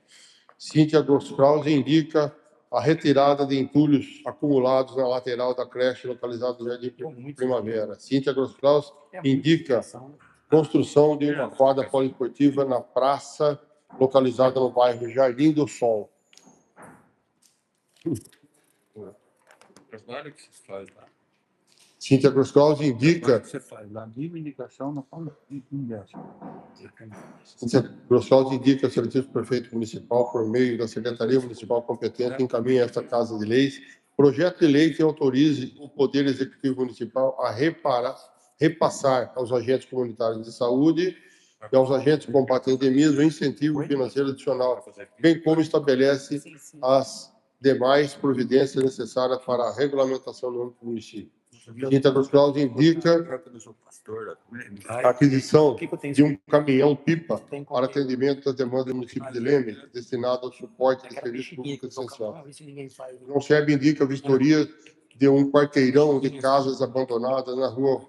Cíntia Grosclaus indica a retirada de entulhos acumulados na lateral da creche localizada no Jardim Primavera. Cíntia Grosclaus indica construção de uma quadra poliesportiva na praça localizada no bairro Jardim do Sol. Trabalho que se faz lá. Cíntia Grosclaus indica... Você faz lá, viva indicação, não fala ingresso. Cíntia Grosclaus indica ao excelentíssimo prefeito municipal, por meio da Secretaria Municipal competente, encaminha esta Casa de Leis, projeto de lei que autorize o Poder Executivo Municipal a repassar aos agentes comunitários de saúde e aos agentes de combate à endemia o incentivo financeiro adicional, bem como estabelece as demais providências necessárias para a regulamentação do município. Cíntia Grosclaus indica a aquisição de um caminhão-pipa para atendimento das demandas do município de Leme, destinado ao suporte de serviço público essencial. João Sérgio indica a vistoria de um quarteirão de casas abandonadas na rua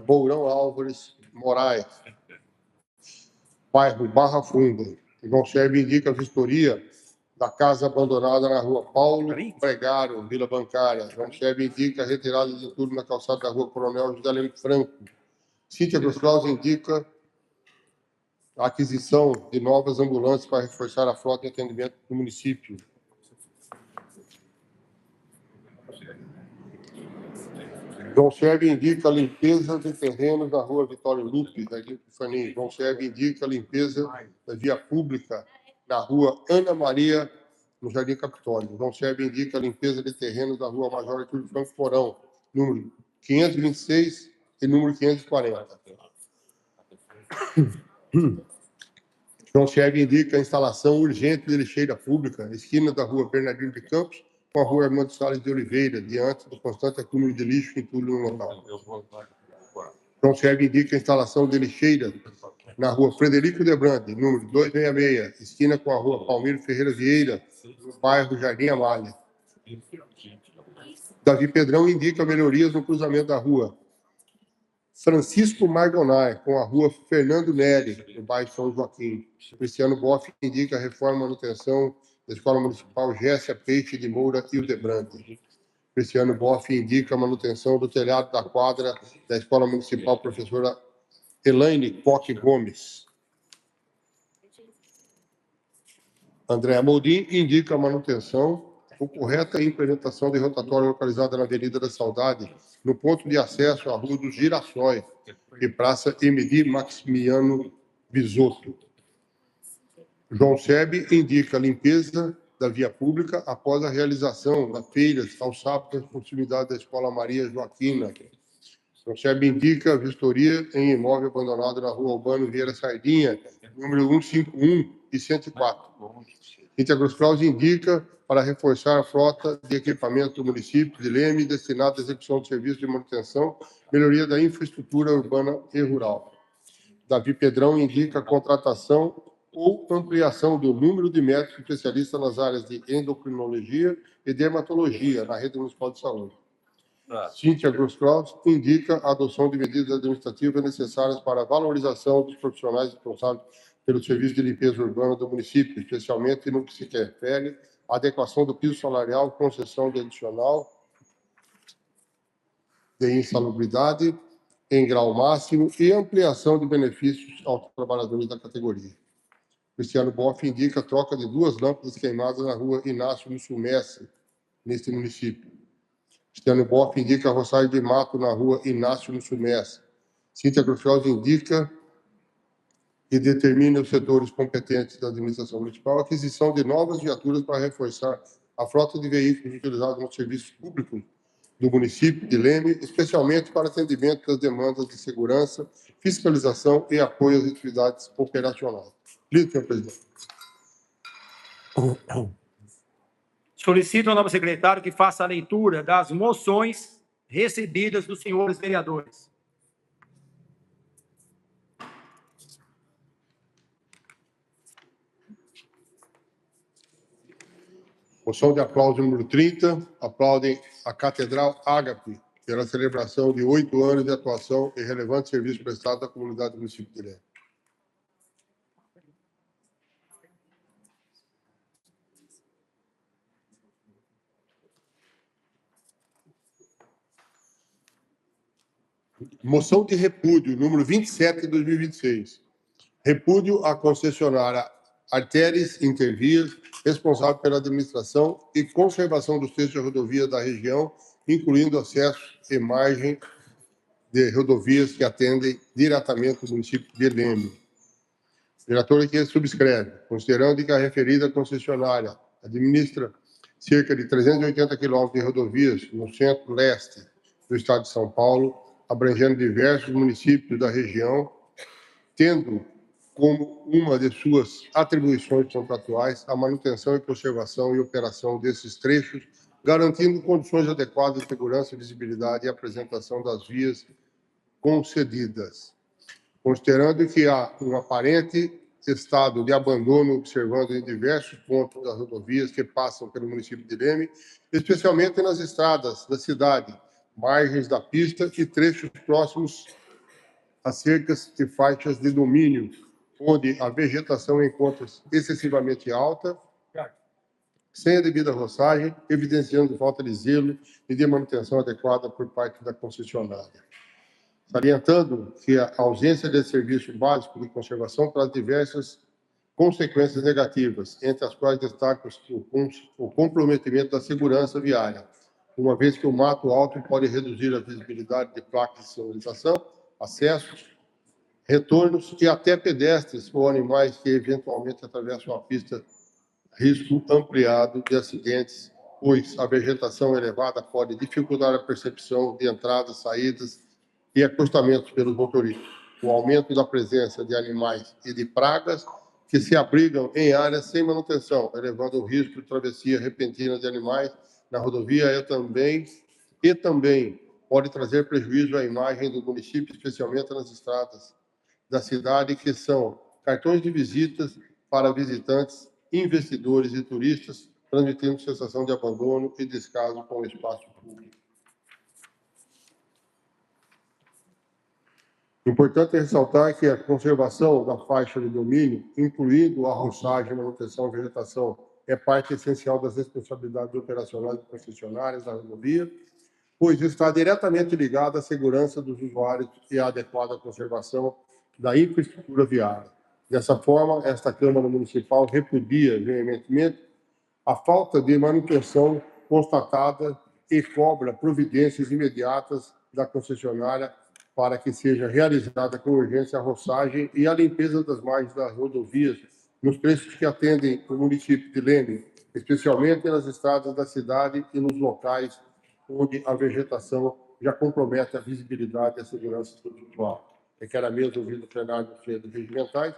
Mourão Álvares Moraes, bairro Barra Funda. João Sérgio indica a vistoria da casa abandonada na rua Paulo Pregaro, Vila Bancária. João Sérgio indica a retirada de entulho na calçada da rua Coronel José Leme Franco. Cíntia Grosclaus indica a aquisição de novas ambulâncias para reforçar a frota de atendimento do município. João Sérgio indica a limpeza de terrenos na rua Vitório Lupe, da Epifania. João Sérgio indica a limpeza da via pública na rua Ana Maria, no Jardim Capitólio. João Sérgio indica a limpeza de terrenos da rua Major Arturo Franco Porão, número 526 e número 540. João Sérgio indica a instalação urgente de lixeira pública, esquina da rua Bernardino de Campos, com a rua Armando Salles de Oliveira, diante do constante acúmulo de lixo e entulho no local. João Sérgio indica a instalação de lixeira na rua Frederico Debrande, número 266, esquina com a rua Palmiro Ferreira Vieira, no bairro Jardim Amália. Davi Pedrão indica melhorias no cruzamento da rua Francisco Margonai, com a rua Fernando Neri, no bairro São Joaquim. Cristiano Boff indica a reforma e manutenção da Escola Municipal Gessia Peixe de Moura e o Debrande. Cristiano Boff indica a manutenção do telhado da quadra da Escola Municipal Professora Elaine Coque Gomes. Andréa Moldin indica a manutenção ou correta implementação de rotatória localizada na Avenida da Saudade, no ponto de acesso à Rua dos Girassóis e Praça Emedi Maximiano Bisotto. João Sebe indica a limpeza da via pública após a realização das feiras aos sábados nas proximidades da Escola Maria Joaquina. João Sebe indica a vistoria em imóvel abandonado na Rua Albano Vieira Sardinha, número 151 e 104. Cíntia Gross Claus indica para reforçar a frota de equipamento do município de Leme destinado à execução de serviços de manutenção, melhoria da infraestrutura urbana e rural. Davi Pedrão indica a contratação ou ampliação do número de médicos especialistas nas áreas de endocrinologia e dermatologia na rede municipal de saúde. Cíntia Gross Claus indica a adoção de medidas administrativas necessárias para a valorização dos profissionais responsáveis pelo serviço de limpeza urbana do município, especialmente no que se refere à adequação do piso salarial, concessão de adicional de insalubridade em grau máximo e ampliação de benefícios aos trabalhadores da categoria. Cristiano Boff indica a troca de 2 lâmpadas queimadas na Rua Inácio Mussumestre, neste município. Cristiano Boff indica a roçagem de mato na Rua Inácio Mussumestre. Cíntia Gross Claus indica e determina os setores competentes da administração municipal a aquisição de novas viaturas para reforçar a frota de veículos utilizados nos serviços públicos do município de Leme, especialmente para atendimento das demandas de segurança, fiscalização e apoio às atividades operacionais. Lido, senhor presidente. Solicito ao novo secretário que faça a leitura das moções recebidas dos senhores vereadores. Moção de aplauso número 30. Aplaudem a Catedral Ágape pela celebração de 8 anos de atuação e relevante serviço prestado à comunidade do município de Leme. Moção de repúdio número 27 de 2026. Repúdio à concessionária Artéries Intervias, responsável pela administração e conservação dos trechos de rodovia da região, incluindo acesso e margem de rodovias que atendem diretamente o município de Leme. O relator aqui subscreve, considerando que a referida concessionária administra cerca de 380 quilômetros de rodovias no centro-leste do estado de São Paulo, abrangendo diversos municípios da região, tendo como uma de suas atribuições contratuais a manutenção e conservação e operação desses trechos, garantindo condições adequadas de segurança, visibilidade e apresentação das vias concedidas. Considerando que há um aparente estado de abandono observando em diversos pontos das rodovias que passam pelo município de Leme, especialmente nas estradas da cidade, margens da pista e trechos próximos a cercas e faixas de domínio, onde a vegetação encontra-se excessivamente alta, sem a devida roçagem, evidenciando falta de zelo e de manutenção adequada por parte da concessionária. Salientando que a ausência de serviço básico de conservação traz diversas consequências negativas, entre as quais destaca-se o comprometimento da segurança viária, uma vez que o mato alto pode reduzir a visibilidade de placas de sinalização, acessos, retornos e até pedestres ou animais que eventualmente atravessam a pista, risco ampliado de acidentes, pois a vegetação elevada pode dificultar a percepção de entradas, saídas e acostamentos pelos motoristas. O aumento da presença de animais e de pragas que se abrigam em áreas sem manutenção, elevando o risco de travessia repentina de animais na rodovia e também pode trazer prejuízo à imagem do município, especialmente nas estradas da cidade, que são cartões de visitas para visitantes, investidores e turistas, transmitindo sensação de abandono e descaso com o espaço público. Importante ressaltar que a conservação da faixa de domínio, incluindo a roçagem, manutenção e vegetação é parte essencial das responsabilidades operacionais das concessionárias da rodovia, pois está diretamente ligada à segurança dos usuários e à adequada conservação da infraestrutura viária. Dessa forma, esta Câmara Municipal repudia veementemente a falta de manutenção constatada e cobra providências imediatas da concessionária para que seja realizada com urgência a roçagem e a limpeza das margens das rodovias nos trechos que atendem o município de Leme, especialmente nas estradas da cidade e nos locais onde a vegetação já compromete a visibilidade e a segurança do usuário. Requer a mesa ouvir no plenário dos freados regimentais,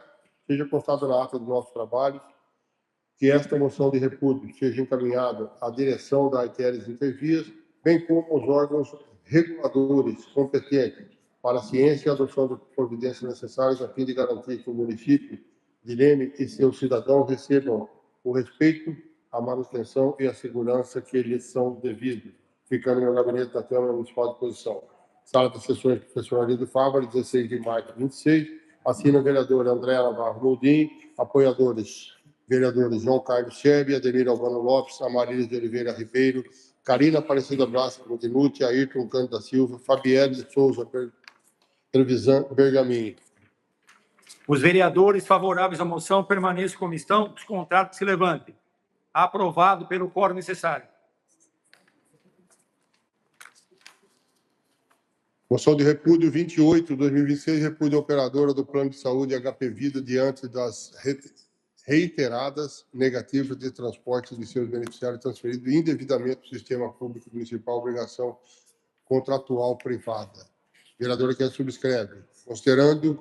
seja constado na ata do nosso trabalho que esta moção de repúdio seja encaminhada à direção da Artérias Intervias, bem como aos órgãos reguladores competentes para a ciência e a adoção de providências necessárias a fim de garantir que o município de Leme e seus cidadãos recebam o respeito, a manutenção e a segurança que lhes são devidos. Ficando no meu gabinete da Câmara Municipal de Disposição. Sala das Sessões, professor Arlindo Fávaro, 16 de maio de 26. Assina o vereador André Navarro Moldin, apoiadores vereadores João Carlos Chebe, Ademir Albano Lopes, Amarília de Oliveira Ribeiro, Carina Aparecida Blasco Modinucci, Ayrton Cândido da Silva, Fabielle de Souza Trevisan Bergamin. Os vereadores favoráveis à moção permaneçam como estão, os contrários se levantem. Aprovado pelo quórum necessário. Moção de repúdio 28, 2026, repúdio a operadora do Plano de Saúde HP Vida diante das reiteradas negativas de transporte de seus beneficiários transferidos indevidamente do sistema público municipal, obrigação contratual privada. Vereadora que subscreve, considerando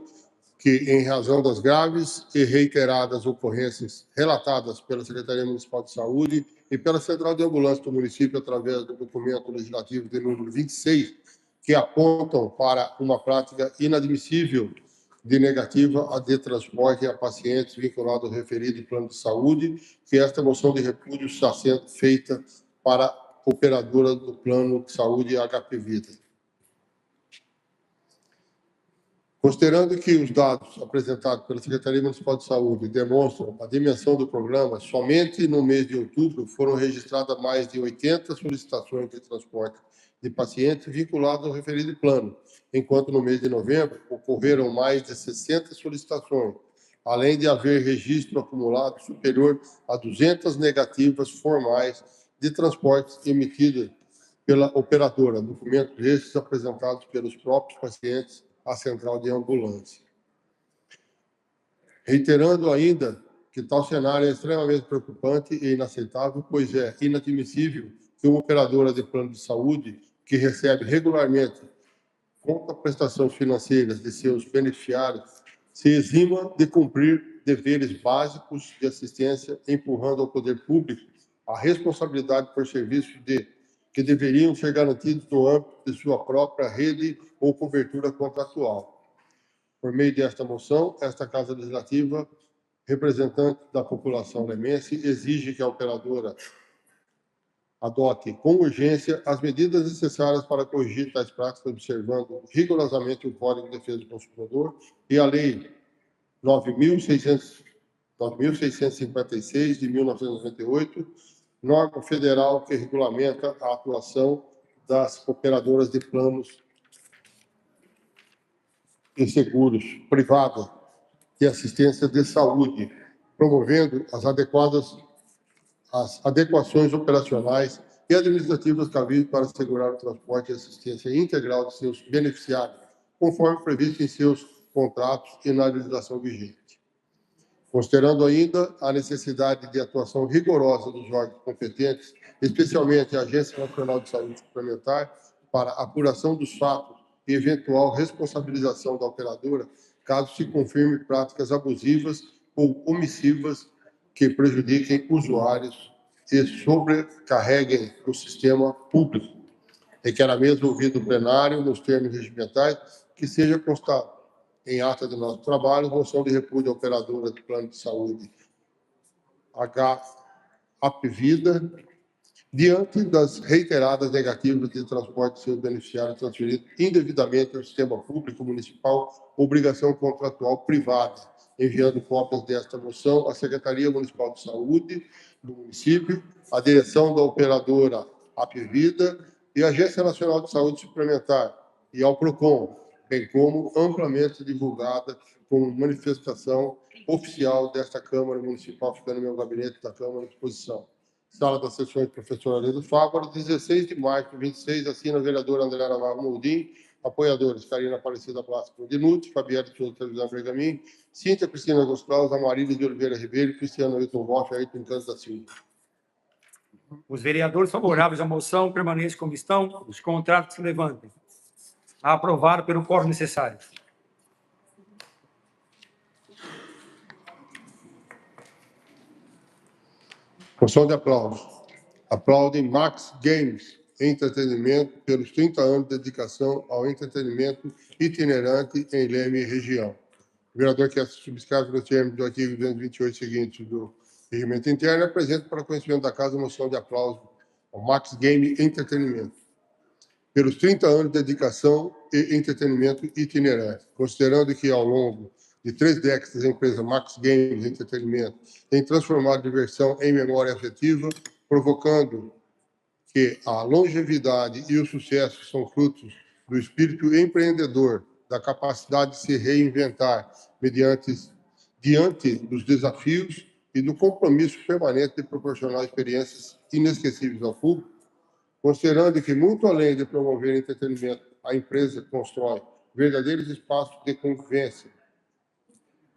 que, em razão das graves e reiteradas ocorrências relatadas pela Secretaria Municipal de Saúde e pela Central de Ambulância do município, através do documento legislativo de número 26, que apontam para uma prática inadmissível de negativa de transporte a pacientes vinculados ao referido plano de saúde, que esta moção de repúdio está sendo feita para a operadora do plano de saúde HP Vida. Considerando que os dados apresentados pela Secretaria Municipal de Saúde demonstram a dimensão do programa, somente no mês de outubro foram registradas mais de 80 solicitações de transporte de pacientes vinculados ao referido plano, enquanto no mês de novembro ocorreram mais de 60 solicitações, além de haver registro acumulado superior a 200 negativas formais de transportes emitidas pela operadora, documentos esses apresentados pelos próprios pacientes à central de ambulância. Reiterando ainda que tal cenário é extremamente preocupante e inaceitável, pois é inadmissível que uma operadora de plano de saúde que recebe regularmente contraprestações financeiras de seus beneficiários se exima de cumprir deveres básicos de assistência, empurrando ao poder público a responsabilidade por serviços que deveriam ser garantidos no âmbito de sua própria rede ou cobertura contratual. Por meio desta moção, esta Casa Legislativa, representante da população lemense, exige que a operadora adote com urgência as medidas necessárias para corrigir tais práticas, observando rigorosamente o Código de Defesa do Consumidor e a Lei 9.656 de 1998, norma federal que regulamenta a atuação das operadoras de planos e seguros privados de assistência de saúde, promovendo as adequações operacionais e administrativas cabíveis para assegurar o transporte e assistência integral de seus beneficiários, conforme previsto em seus contratos e na legislação vigente. Considerando ainda a necessidade de atuação rigorosa dos órgãos competentes, especialmente a Agência Nacional de Saúde Suplementar, para a apuração dos fatos e eventual responsabilização da operadora, caso se confirme práticas abusivas ou omissivas que prejudiquem usuários e sobrecarreguem o sistema público. Requer a mesa ouvido o plenário nos termos regimentais que seja constado em ata do nosso trabalho, moção de repúdio à operadora do plano de saúde HP Vida, diante das reiteradas negativas de transporte de seus beneficiários transferidos indevidamente ao sistema público municipal, obrigação contratual privada, enviando cópias desta moção à Secretaria Municipal de Saúde do município, a direção da operadora Apvida e a Agência Nacional de Saúde Suplementar e ao PROCON, bem como amplamente divulgada como manifestação oficial desta Câmara Municipal, ficando no meu gabinete da Câmara à disposição. Sala das Sessões, professor Arlindo Fávaro, 16 de março de 26, assina o vereador André Navarro Moldin, apoiadores Karina Aparecida Plástico Dinucci, Fabiana Souza Televisão Bergamin, Cíntia Cristina Gosclaus, Amarília de Oliveira Ribeiro, Cristiano Ailton Rocha, Ailton Cantos da Silva. Os vereadores favoráveis à moção permaneçam como estão. Os contrários se levantem. Aprovado pelo quórum necessário. Moção de aplauso. Aplaudem Max Games Entretenimento pelos 30 anos de dedicação ao entretenimento itinerante em Leme e região. O vereador que subscreve nos termos do artigo 228 seguinte do Regimento Interno apresenta para conhecimento da Casa a moção de aplauso ao Max Game Entretenimento pelos 30 anos de dedicação e entretenimento itinerante, considerando que ao longo de 3 décadas a empresa Max Games Entretenimento tem transformado diversão em memória afetiva, provocando que a longevidade e o sucesso são frutos do espírito empreendedor, da capacidade de se reinventar diante dos desafios e do compromisso permanente de proporcionar experiências inesquecíveis ao público, considerando que, muito além de promover entretenimento, a empresa constrói verdadeiros espaços de convivência,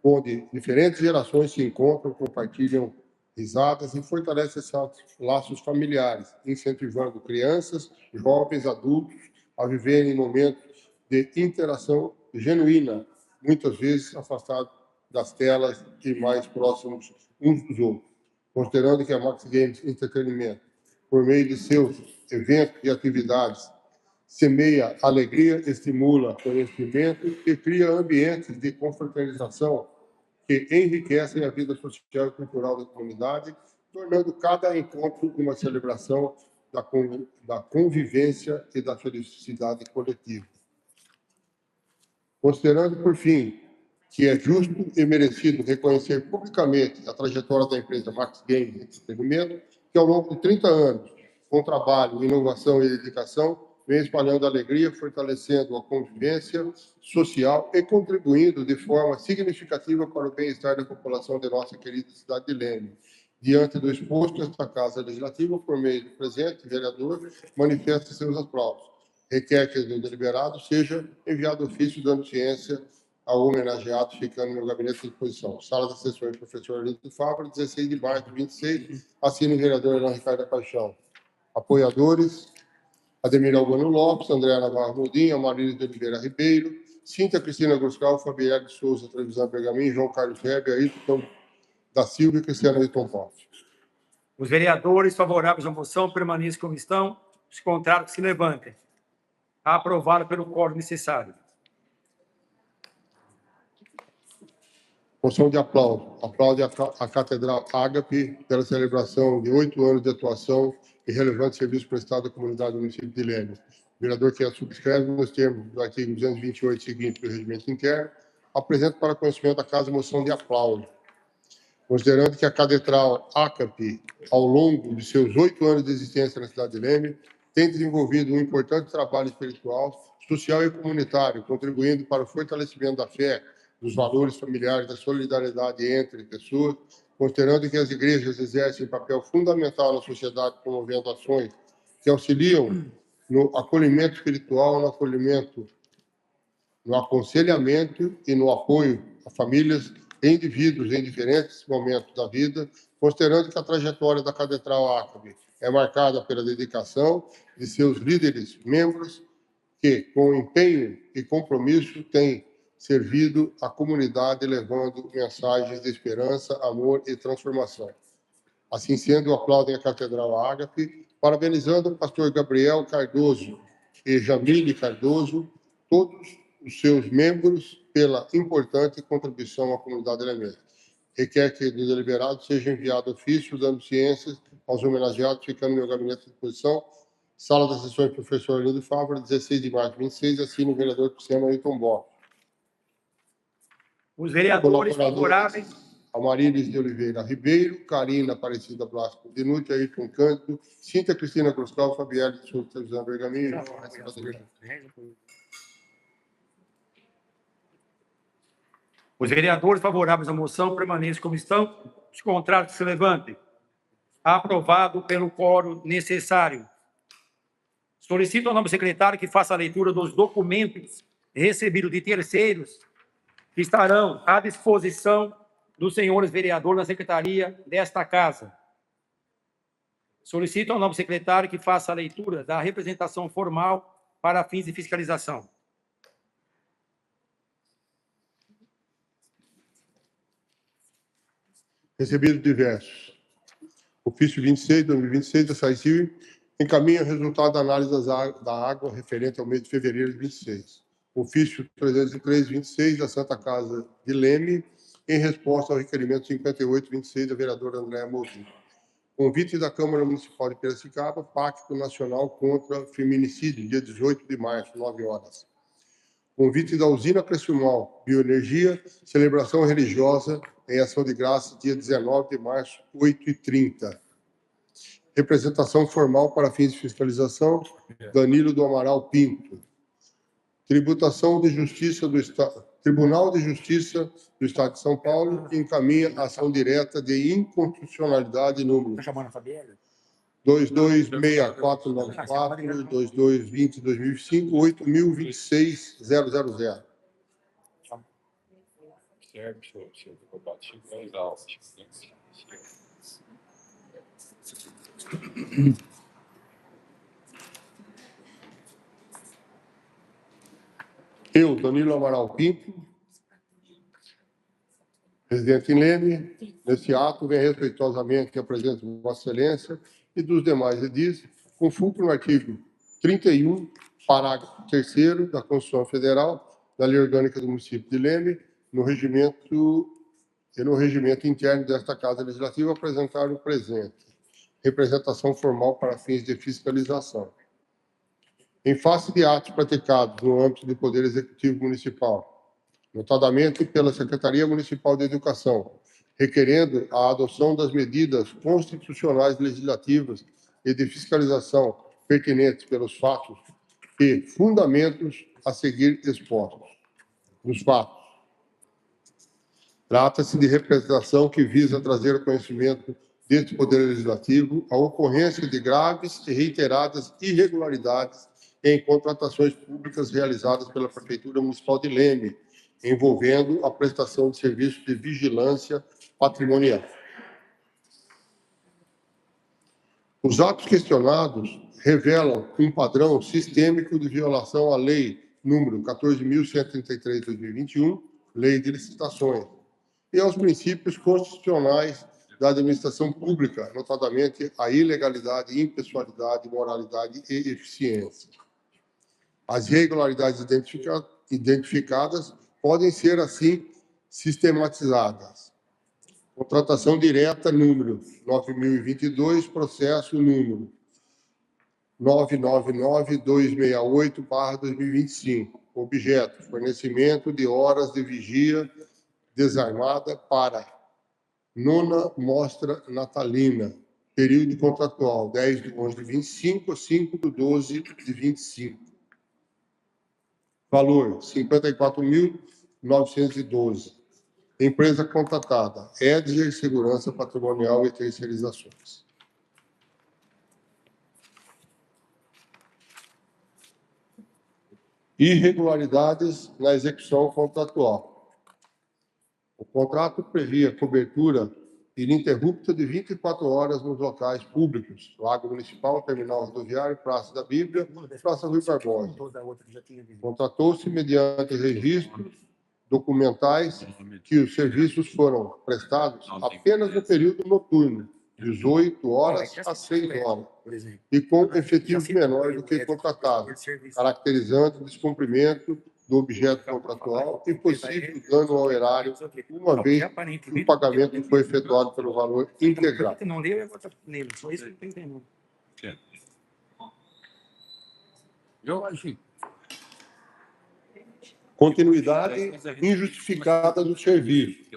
onde diferentes gerações se encontram, compartilham risadas e fortalecem esses laços familiares, incentivando crianças, jovens, adultos a viverem momentos de interação genuína, muitas vezes afastados das telas e mais próximos uns dos outros. Considerando que a Max Games Entretenimento, por meio de seus eventos e atividades, semeia alegria, estimula conhecimento e cria ambientes de confraternização que enriquecem a vida social e cultural da comunidade, tornando cada encontro uma celebração da convivência e da felicidade coletiva. Considerando, por fim, que é justo e merecido reconhecer publicamente a trajetória da empresa Max Games Entretenimento, que ao longo de 30 anos, com trabalho, inovação e dedicação, vem espalhando alegria, fortalecendo a convivência social e contribuindo de forma significativa para o bem-estar da população de nossa querida cidade de Leme. Diante do exposto, esta Casa Legislativa, por meio do presente vereador, manifesta seus aplausos. Requer que o deliberado seja enviado ofício dando ciência ao homenageado, ficando no meu gabinete à disposição. Sala das Sessões, professor Arlindo Fávaro, 16 de março de 26, assina o vereador Elan Ricardo Paixão. Apoiadores, Ademir Albano Lopes, André Navarro Moldin, Amarília de Oliveira Ribeiro, Cíntia Cristina Goscal, Fabiana de Souza, Trevisan Bergamin, João Carlos Hebe, Ailton da Silva e Cristiano Ailton Rocha. Os vereadores favoráveis à moção permaneçam como estão. Os contrários se levantem. Aprovado pelo quórum necessário. Moção de aplauso. Aplaude a Catedral Ágape pela celebração de 8 anos de atuação e relevante serviço prestado à comunidade do município de Leme. O vereador que a subscreve nos termos do artigo 228 seguinte do Regimento Interno, apresenta para conhecimento da Casa moção de aplauso. Considerando que a Catedral Ágape, ao longo de seus 8 anos de existência na cidade de Leme, tem desenvolvido um importante trabalho espiritual, social e comunitário, contribuindo para o fortalecimento da fé, dos valores familiares, da solidariedade entre pessoas, considerando que as igrejas exercem papel fundamental na sociedade, promovendo ações que auxiliam no acolhimento espiritual, no aconselhamento e no apoio a famílias e indivíduos em diferentes momentos da vida, considerando que a trajetória da Catedral Ágape é marcada pela dedicação de seus líderes, membros, que, com empenho e compromisso, têm servido à comunidade, levando mensagens de esperança, amor e transformação. Assim sendo, aplaudem a Catedral Ágape, parabenizando o pastor Gabriel Cardoso e Jamile Cardoso, todos os seus membros, pela importante contribuição à comunidade elementar. Requer que do deliberado seja enviado ofício dando ciências aos homenageados, ficando no meu gabinete à disposição. Sala das Sessões, professor Arlindo Fávaro, 16 de março de 26, assina o vereador Cristiano Ailton Rocha. Os vereadores favoráveis Amarílis de Oliveira Ribeiro, Karina Aparecida Blasco Dinucci, Ayrton Cândido, Cíntia Cristina Cruzcal, Fabielle de Souza, José Bergamin. Os vereadores favoráveis à moção permaneçam como estão. Os contrários se levantem. Aprovado pelo quórum necessário. Solicito ao nobre secretário que faça a leitura dos documentos recebidos de terceiros que estarão à disposição dos senhores vereadores na secretaria desta casa. Solicito ao nobre secretário que faça a leitura da representação formal para fins de fiscalização. Recebidos diversos. Ofício 26, 2026, da SAICIL, encaminha o resultado da análise da água referente ao mês de fevereiro de 26. Ofício 303, 26, da Santa Casa de Leme, em resposta ao requerimento 58, 26, da vereadora Andréa Moura. Convite da Câmara Municipal de Piracicaba, Pacto Nacional contra Feminicídio, dia 18 de março, 9 horas. Convite da Usina Criciúmal Bioenergia, celebração religiosa em ação de graça, dia 19 de março, 8h30. Representação formal para fins de fiscalização, Danilo do Amaral Pinto. Tributação de Justiça do Estado, Tribunal de Justiça do Estado de São Paulo encaminha ação direta de inconstitucionalidade número 226494, 2220-2025, 8026-000. Eu, Danilo Amaral Pinto, presidente em Leme, nesse ato, venho respeitosamente à presença de Vossa Excelência e dos demais edis, com fulcro no artigo 31, parágrafo 3º da Constituição Federal, da Lei Orgânica do Município de Leme, no regimento interno desta Casa Legislativa, apresentar o presente. Representação formal para fins de fiscalização. Em face de atos praticados no âmbito do Poder Executivo Municipal, notadamente pela Secretaria Municipal de Educação, requerendo a adoção das medidas constitucionais legislativas e de fiscalização pertinentes pelos fatos e fundamentos a seguir expostos. Dos fatos. Trata-se de representação que visa trazer ao conhecimento deste Poder Legislativo a ocorrência de graves e reiteradas irregularidades em contratações públicas realizadas pela Prefeitura Municipal de Leme, envolvendo a prestação de serviços de vigilância patrimonial. Os atos questionados revelam um padrão sistêmico de violação à Lei número 14.133/2021, Lei de Licitações, e aos princípios constitucionais da administração pública, notadamente a ilegalidade, impessoalidade, moralidade e eficiência. As irregularidades identificadas podem ser, assim, sistematizadas. Contratação direta, número 9.022, processo número 999268/2025. Objeto: fornecimento de horas de vigia desarmada para 9ª Mostra Natalina. Período contratual: 10/11/25, 5/12/25. Valor: 54.912. Empresa contratada: Edger Segurança Patrimonial e Terceirizações. Irregularidades na execução contratual. O contrato previa cobertura ininterrupta de 24 horas nos locais públicos: Lago Municipal, Terminal Rodoviário, Praça da Bíblia, Praça Rui Barbosa. Contratou-se mediante registros documentais que os serviços foram prestados apenas no período noturno, 18 horas a 6 horas, e com efetivos menores do que contratado, caracterizando o descumprimento do objeto contratual e possível dano ao erário, uma vez que o pagamento foi efetuado pelo valor integral. Não leu, eu vou estar nele. Só isso que eu estou entendendo. Continuidade injustificada do serviço.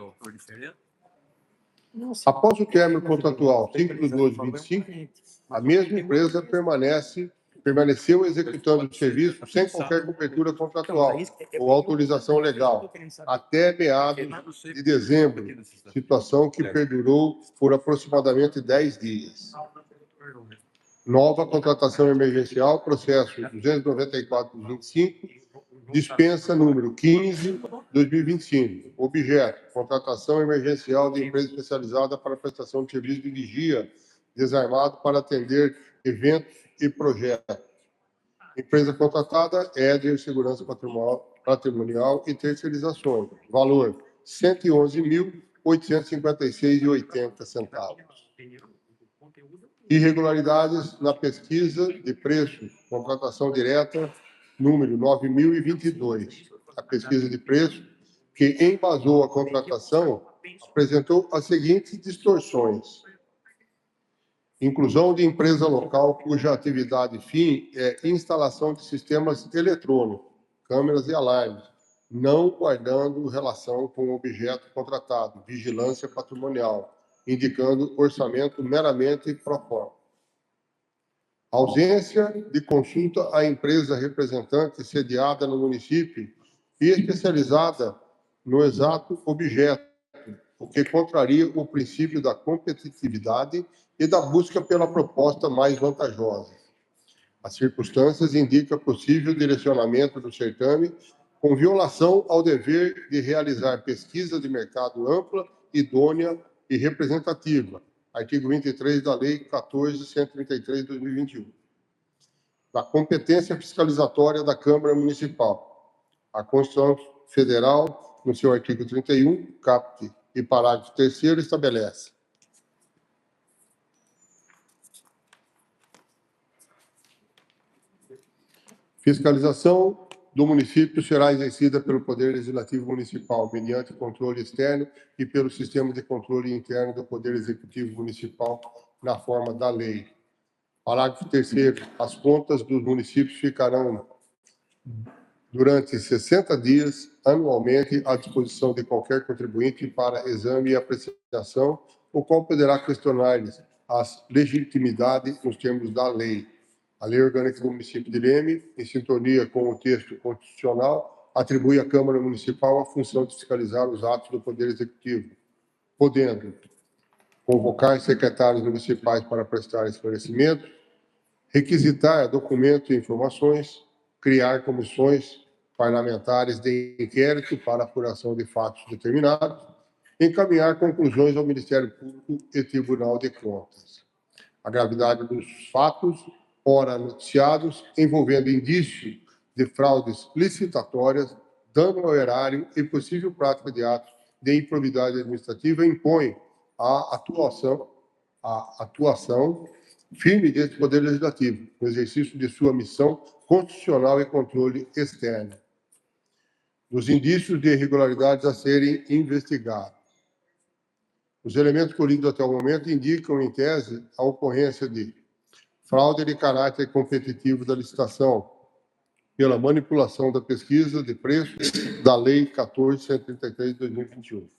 Após o término contratual 5/12/25, a mesma empresa permaneceu executando o serviço sem qualquer cobertura contratual ou autorização legal até meados de dezembro, situação que perdurou por aproximadamente 10 dias. Nova contratação emergencial, processo 294/25, dispensa número 15/2025. Objeto: contratação emergencial de empresa especializada para prestação de serviço de vigia desarmado para atender eventos e projetos. Empresa contratada: Éder Segurança Patrimonial e Terceirizações. Valor: R$ 111.856,80. Irregularidades na pesquisa de preços, contratação direta, número 9.022. A pesquisa de preço, que embasou a contratação, apresentou as seguintes distorções: inclusão de empresa local cuja atividade fim é instalação de sistemas eletrônicos, câmeras e alarmes, não guardando relação com o objeto contratado, vigilância patrimonial, indicando orçamento meramente pro forma. Ausência de consulta à empresa representante sediada no município e especializada no exato objeto, o que contraria o princípio da competitividade e da busca pela proposta mais vantajosa. As circunstâncias indicam possível direcionamento do certame com violação ao dever de realizar pesquisa de mercado ampla, idônea e representativa, artigo 23 da Lei 14.133 de 2021. Da competência fiscalizatória da Câmara Municipal. A Constituição Federal, no seu artigo 31, caput e parágrafo 3º, estabelece: fiscalização do município será exercida pelo Poder Legislativo Municipal, mediante controle externo e pelo sistema de controle interno do Poder Executivo Municipal, na forma da lei. Parágrafo 3º. As contas dos municípios ficarão, durante 60 dias, anualmente, à disposição de qualquer contribuinte para exame e apreciação, o qual poderá questionar-lhes a legitimidade nos termos da lei. A Lei Orgânica do Município de Leme, em sintonia com o texto constitucional, atribui à Câmara Municipal a função de fiscalizar os atos do Poder Executivo, podendo convocar secretários municipais para prestar esclarecimentos, requisitar documentos e informações, criar comissões parlamentares de inquérito para apuração de fatos determinados, encaminhar conclusões ao Ministério Público e Tribunal de Contas. A gravidade dos fatos, ora noticiados, envolvendo indício de fraudes licitatórias, dano ao erário e possível prática de atos de improbidade administrativa, impõe a atuação firme deste Poder Legislativo, no exercício de sua missão constitucional e controle externo. Dos indícios de irregularidades a serem investigados. Os elementos colhidos até o momento indicam, em tese, a ocorrência de fraude de caráter competitivo da licitação, pela manipulação da pesquisa de preços da Lei 14.133 de 2021.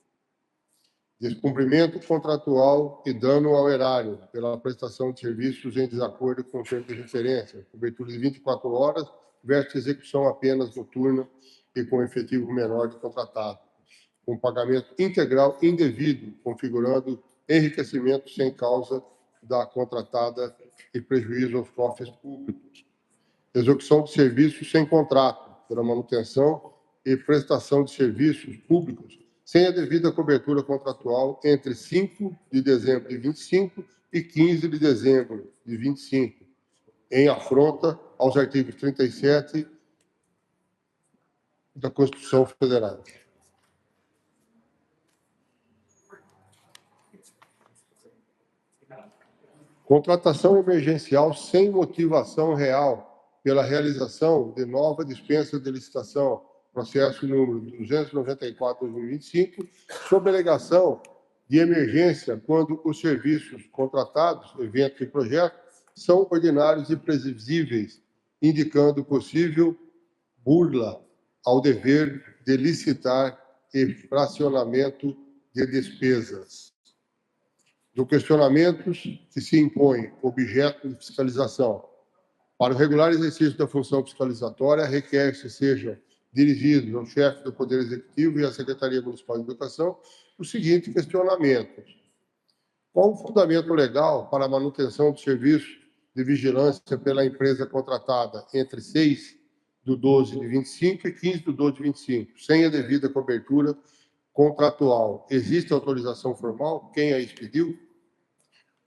Descumprimento contratual e dano ao erário, pela prestação de serviços em desacordo com o tempo de referência, cobertura de 24 horas versus execução apenas noturna e com efetivo menor do contratado, com pagamento integral indevido, configurando enriquecimento sem causa da contratada e prejuízo aos cofres públicos. Execução de serviços sem contrato, pela manutenção e prestação de serviços públicos sem a devida cobertura contratual entre 5 de dezembro de 25 e 15 de dezembro de 25, em afronta aos artigos 37 da Constituição Federal. Contratação emergencial sem motivação real pela realização de nova dispensa de licitação, processo número 294/2025, sob alegação de emergência quando os serviços contratados, eventos e projetos, são ordinários e previsíveis, indicando possível burla ao dever de licitar e fracionamento de despesas. do questionamentos que se impõe objeto de fiscalização. Para o regular exercício da função fiscalizatória, requer-se sejam dirigidos ao chefe do Poder Executivo e à Secretaria Municipal de Educação os seguintes questionamentos. Qual o fundamento legal para a manutenção do serviço de vigilância pela empresa contratada entre 6/12/25 e 15/12/25, sem a devida cobertura contratual? Existe autorização formal? Quem a expediu?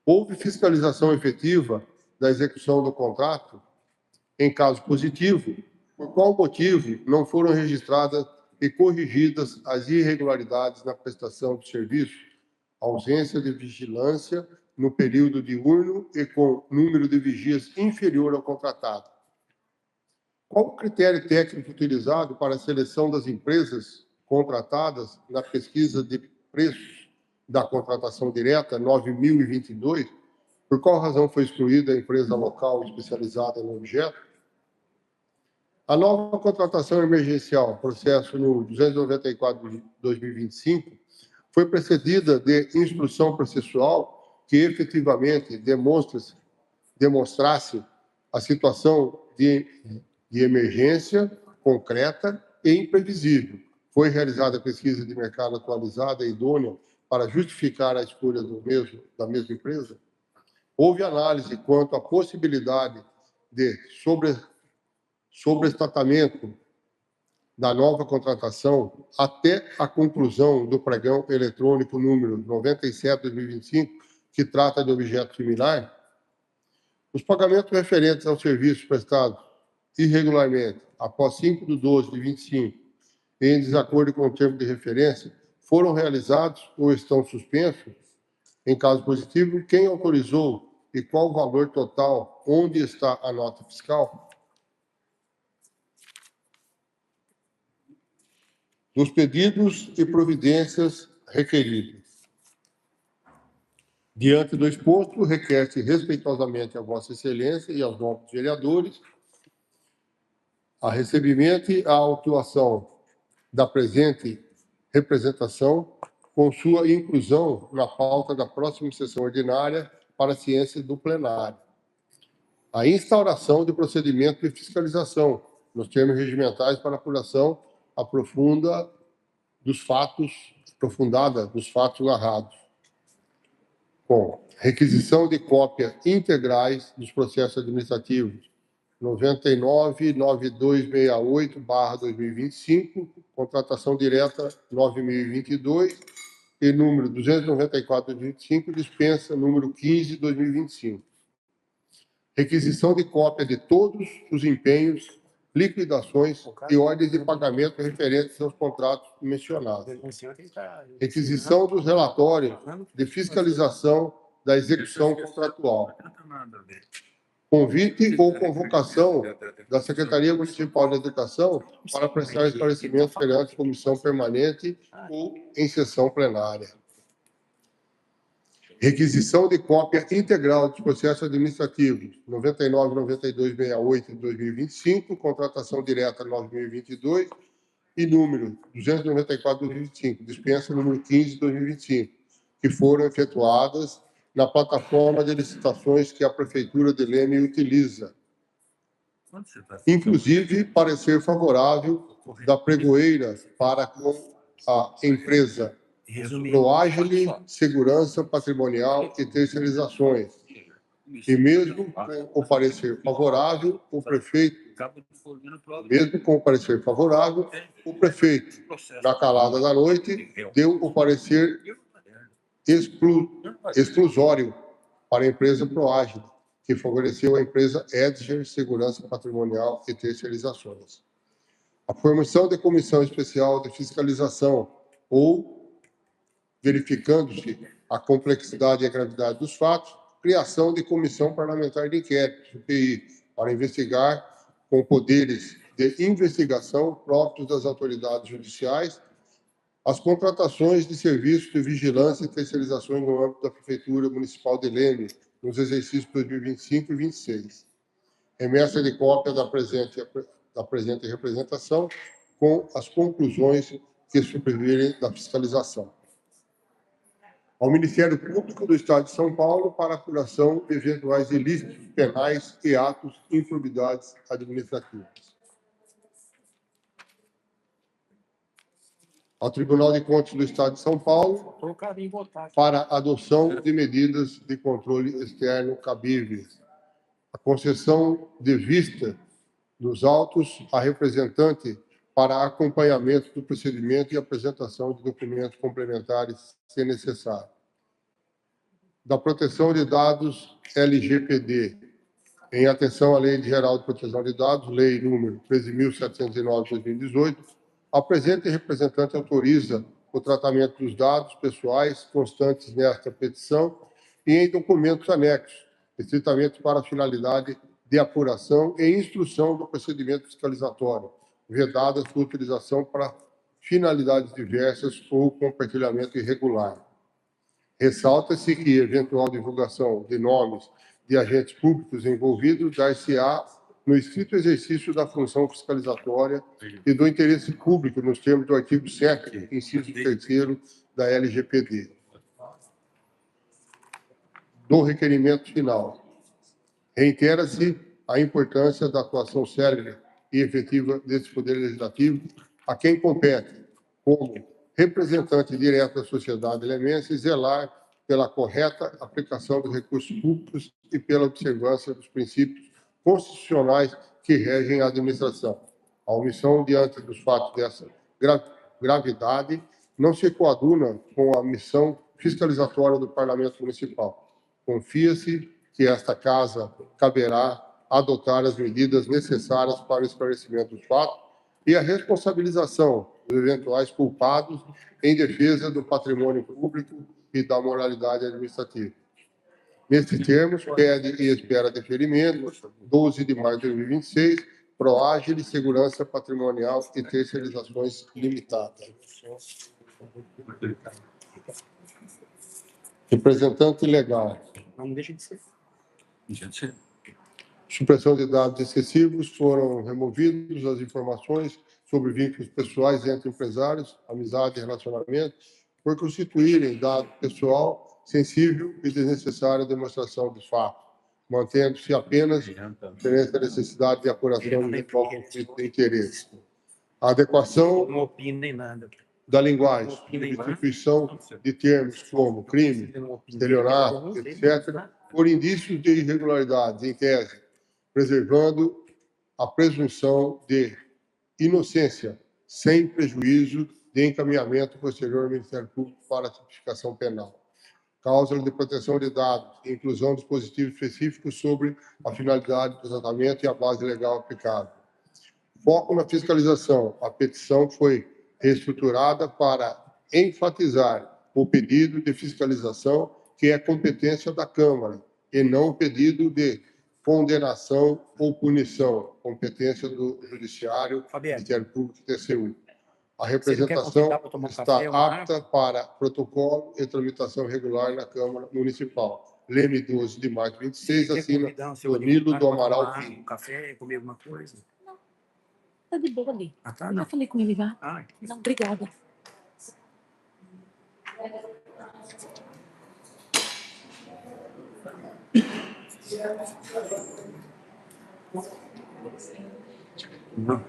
Houve fiscalização efetiva da execução do contrato? Em caso positivo, por qual motivo não foram registradas e corrigidas as irregularidades na prestação do serviço? Ausência de vigilância no período diurno e com número de vigias inferior ao contratado. Qual o critério técnico utilizado para a seleção das empresas contratadas na pesquisa de preços da contratação direta 9.022? Por qual razão foi excluída a empresa local especializada no objeto? A nova contratação emergencial, processo no 294/2025, foi precedida de instrução processual que efetivamente demonstrasse a situação de emergência concreta e imprevisível. Foi realizada pesquisa de mercado atualizada e idônea para justificar a escolha da mesma empresa? Houve análise quanto à possibilidade de sobreestatamento da nova contratação até a conclusão do pregão eletrônico número 97/2025, que trata de objeto similar? Os pagamentos referentes ao serviço prestado irregularmente após 5/12/25, em desacordo com o termo de referência, foram realizados ou estão suspensos? Em caso positivo, quem autorizou e qual o valor total? Onde está a nota fiscal? Dos pedidos e providências requeridos. Diante do exposto, requer-se respeitosamente a Vossa Excelência e aos nobres vereadores a recebimento e a autuação da presente representação, com sua inclusão na pauta da próxima sessão ordinária para a ciência do plenário. A instauração de procedimento de fiscalização nos termos regimentais para apuração aprofundada dos fatos narrados, com requisição de cópia integrais dos processos administrativos 99.9268/2025, contratação direta 9.022 e número 294/2025, dispensa número 15/2025. Requisição de cópia de todos os empenhos, liquidações e ordens de pagamento referentes aos contratos mencionados. Requisição dos relatórios de fiscalização da execução contratual. Convite ou convocação da Secretaria Municipal de Educação para prestar esclarecimento perante a comissão permanente ou em sessão plenária. Requisição de cópia integral dos processos administrativos 99.9268/2025, contratação direta 9.022 e número 294/2025, dispensa número 15/2025, que foram efetuadas na plataforma de licitações que a Prefeitura de Leme utiliza. Inclusive, parecer favorável da pregoeira para com a empresa Proagile Segurança Patrimonial e Terceirizações. E mesmo com o parecer favorável, o prefeito, na calada da noite, deu o parecer exclusório para a empresa Proagile, que favoreceu a empresa Edger Segurança Patrimonial e Terceirizações. A formação de comissão especial de fiscalização ou, verificando-se a complexidade e a gravidade dos fatos, criação de comissão parlamentar de inquérito, CPI, para investigar com poderes de investigação próprios das autoridades judiciais as contratações de serviços de vigilância e terceirizações no âmbito da Prefeitura Municipal de Leme, nos exercícios 2025 e 2026. Remessa de cópia da presente representação com as conclusões que sobrevirem da fiscalização. ao Ministério Público do Estado de São Paulo para a apuração de eventuais ilícitos penais e atos de improbidades administrativas. Ao Tribunal de Contas do Estado de São Paulo Colocado em votar. para adoção de medidas de controle externo cabíveis. A concessão de vista dos autos à representante para acompanhamento do procedimento e apresentação de documentos complementares, se necessário. Da proteção de dados LGPD, em atenção à Lei Geral de Proteção de Dados, Lei número 13.709/2018, a presente representante autoriza o tratamento dos dados pessoais constantes nesta petição e em documentos anexos, estritamente para a finalidade de apuração e instrução do procedimento fiscalizatório, vedada sua utilização para finalidades diversas ou compartilhamento irregular. Ressalta-se que eventual divulgação de nomes de agentes públicos envolvidos dar-se-á no estrito exercício da função fiscalizatória e do interesse público nos termos do artigo 7º, inciso 3º da LGPD. Do requerimento final. Reitera-se a importância da atuação célere e efetiva desse Poder Legislativo, a quem compete, como representante direto da sociedade lemense, zelar pela correta aplicação dos recursos públicos e pela observância dos princípios constitucionais que regem a administração. A omissão diante dos fatos dessa gravidade não se coaduna com a missão fiscalizatória do Parlamento Municipal. Confia-se que esta Casa caberá adotar as medidas necessárias para o esclarecimento dos fatos e a responsabilização dos eventuais culpados em defesa do patrimônio público e da moralidade administrativa. Nesses termos, pede e espera deferimento, 12 de março de 2026, Proagile Segurança Patrimonial e Terceirizações Limitada. Representante legal. Não deixa de ser. Supressão de dados excessivos, foram removidos as informações sobre vínculos pessoais entre empresários, amizade e relacionamento, por constituírem dado pessoal sensível e desnecessária demonstração de fato, mantendo-se apenas a necessidade de apuração de eventual conflito de interesse. A adequação Não opina nem nada. da linguagem, substituição de termos como crime, estelionato, etc., por indícios de irregularidades, em tese, preservando a presunção de inocência, sem prejuízo de encaminhamento posterior ao Ministério Público para a tipificação penal. Cláusula de proteção de dados, inclusão de dispositivos específicos sobre a finalidade do tratamento e a base legal aplicável. Foco na fiscalização. A petição foi reestruturada para enfatizar o pedido de fiscalização, que é competência da Câmara, e não o pedido de condenação ou punição, competência do Judiciário, Ministério Público e TCU. A representação está apta para protocolo e tramitação regular na Câmara Municipal. Leme 12 de março de 26, assina Danilo do Amaral Pinto. Um café, comer alguma coisa? Tá de boa ali. Ah, tá, Eu não. já falei com ele já. Ah, Não, obrigada. não.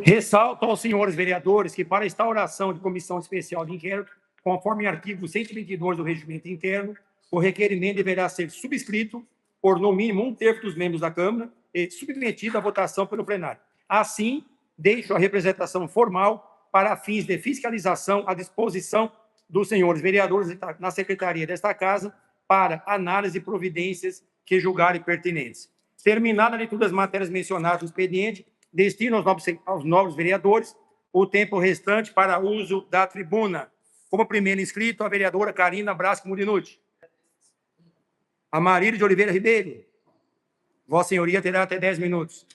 Ressalto aos senhores vereadores que, para a instauração de comissão especial de inquérito, conforme o artigo 122 do Regimento Interno, o requerimento deverá ser subscrito por, no mínimo, 1/3 dos membros da Câmara e submetido à votação pelo plenário. Assim, deixo a representação formal para fins de fiscalização à disposição dos senhores vereadores na secretaria desta Casa para análise e providências que julgarem pertinentes. Terminada a leitura das matérias mencionadas no expediente, destino aos novos vereadores o tempo restante para uso da tribuna. Como primeiro inscrito, a vereadora Carina Brasco Murinucci. A Marília de Oliveira Ribeiro. Vossa Senhoria terá até 10 minutos.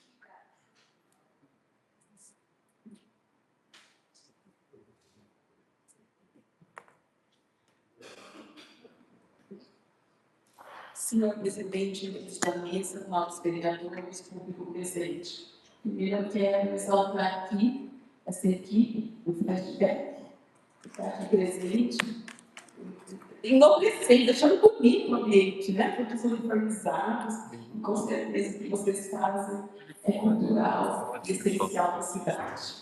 Senhor presidente da mesa, novos vereadores, público presente. Primeiro, eu quero exaltar aqui essa equipe do flashback, que está aqui presente, enlouquecendo, deixando bonito o ambiente, né? Todos uniformizados, e com certeza o que vocês fazem é cultural e essencial para a cidade.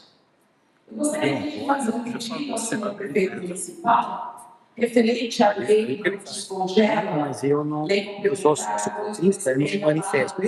Eu gostaria de fazer um pedido ao senhor prefeito municipal, referente à lei do descongelo, Mas eu não. Eu sou socorrista, eu não me manifesto.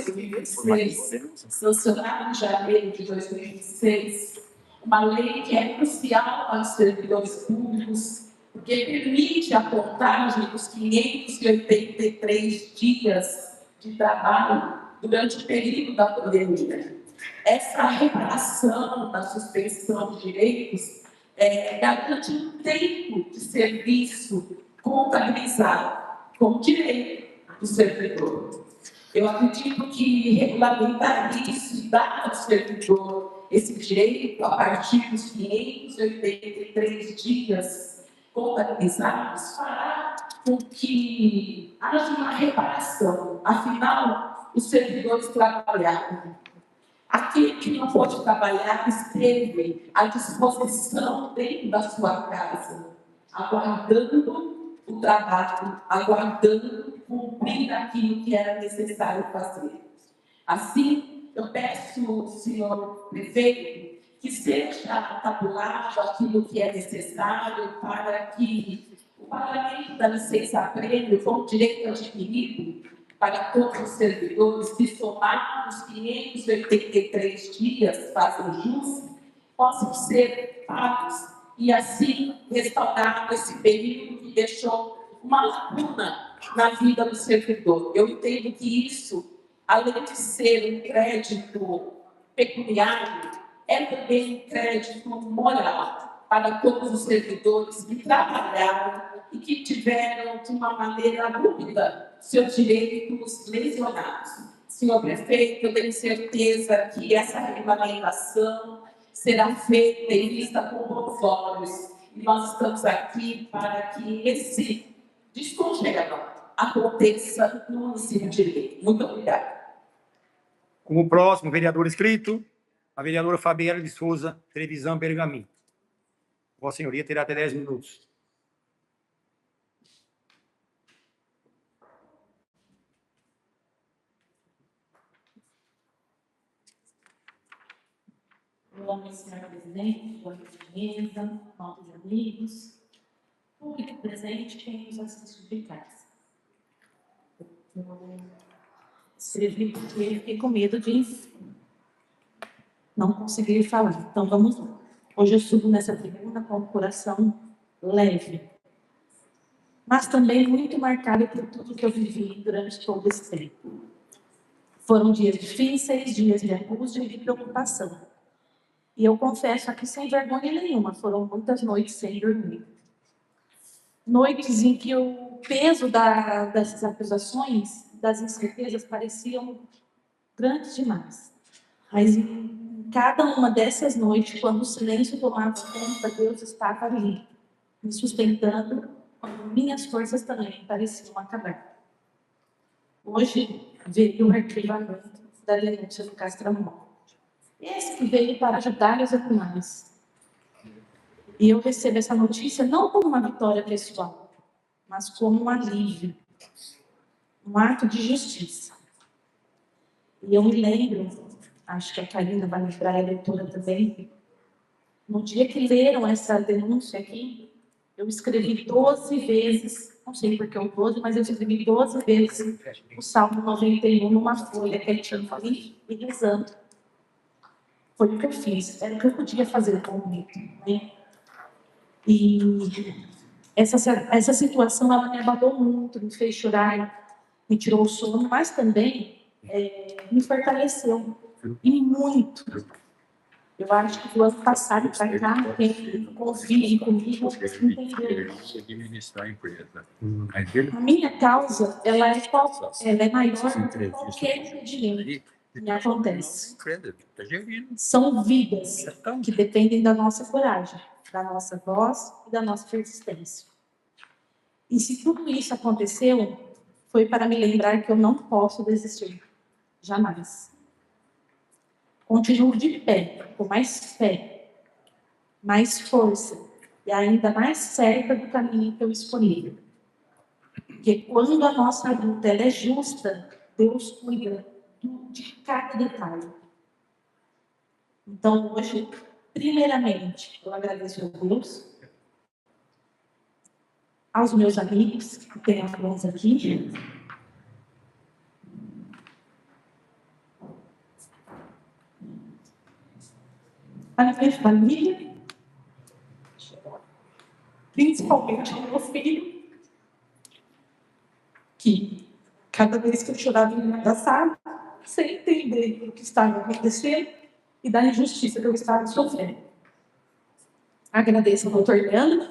sancionada em janeiro de 2026, uma lei que é crucial para os servidores públicos, porque permite a contagem dos 583 dias de trabalho durante o período da pandemia. Essa reparação da suspensão de direitos garante um tempo de serviço contabilizado como direito do servidor. Eu acredito que regulamentar isso e dar ao servidor esse direito a partir dos 583 dias contabilizados fará com que haja uma reparação. Afinal, os servidores trabalharam. Aquele que não pode trabalhar esteve à disposição dentro da sua casa, aguardando o trabalho, aguardando cumprir aquilo que era necessário fazer. Assim, eu peço, senhor prefeito, que seja tabulado aquilo que é necessário para que o pagamento da licença-prêmio, com direito adquirido, para todos os servidores que somados os 583 dias fazem jus, possam ser pagos e assim restaurado esse período que deixou uma lacuna na vida do servidor. Eu entendo que isso, além de ser um crédito pecuniário, é também um crédito moral para todos os servidores que trabalharam e que tiveram, de uma maneira abrupta, seus direitos lesionados. Senhor prefeito, eu tenho certeza que essa regulamentação será feita e vista com bons olhos. E nós estamos aqui para que esse descongelo aconteça no município de Lei. Muito obrigada. Como próximo vereador inscrito, a vereadora Fabiana de Souza, Televisão Pergaminho. Vossa Senhoria terá até 10 minutos. Boa noite, senhor presidente, boa noite, mesa, novos amigos, público presente, quem nos assiste de casa. Escrevi porque fiquei com medo de não conseguir falar. Então, vamos lá. Hoje eu subo nessa tribuna com o coração leve, mas também muito marcado por tudo que eu vivi durante todo esse tempo. Foram dias difíceis, dias de angústia e de preocupação. E eu confesso aqui sem vergonha nenhuma, foram muitas noites sem dormir. Noites em que o peso dessas acusações, das incertezas, pareciam grandes demais. Mas em cada uma dessas noites, quando o silêncio tomava conta, Deus estava ali, me sustentando, quando minhas forças também pareciam acabar. Hoje veio o arquivamento da denúncia do Castramon. Esse que veio para ajudar os animais. E eu recebo essa notícia não como uma vitória pessoal, mas como um alívio, um ato de justiça. E eu me lembro, acho que a Karina vai lembrar, a leitora também, no dia que leram essa denúncia aqui, eu escrevi 12 vezes, não sei porque eu 12, mas eu escrevi 12 vezes o Salmo 91 numa folha que ele tinha ali e rezando. Foi o que eu fiz, era o que eu podia fazer com o Vitor, né? E essa situação, ela me abalou muito, me fez chorar, me tirou o sono, mas também me fortaleceu, e muito. Eu acho que do ano passado para cá, quem convive comigo entendeu. A minha causa, ela é maior do que qualquer impedimento que me acontece. São vidas que dependem da nossa coragem, da nossa voz e da nossa persistência. E se tudo isso aconteceu, foi para me lembrar que eu não posso desistir, jamais. Continuo de pé, com mais fé, mais força e ainda mais certa do caminho que eu escolhi. Porque quando a nossa luta ela é justa, Deus cuida de cada detalhe. Então, hoje, primeiramente, eu agradeço a Deus, aos meus amigos, que tem alguns aqui, a minha família, principalmente ao meu filho, que cada vez que eu chorava ele me abraçava, sem entender o que estava acontecendo e da injustiça que eu estava sofrendo. Agradeço ao doutor Leandro,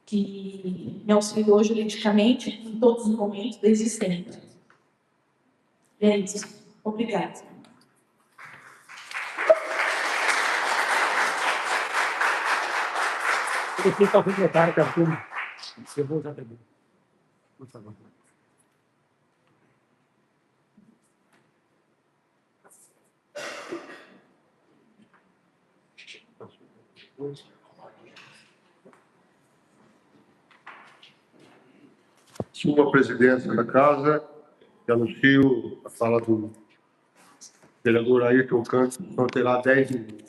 que me auxiliou juridicamente em todos os momentos, desde sempre. E é isso. Obrigada. Eu fico ao secretário da turma. Eu vou usar também. Por favor. Assumo a presidência da casa e anuncio a fala do vereador Ayrton Campos, que terá 10 minutos.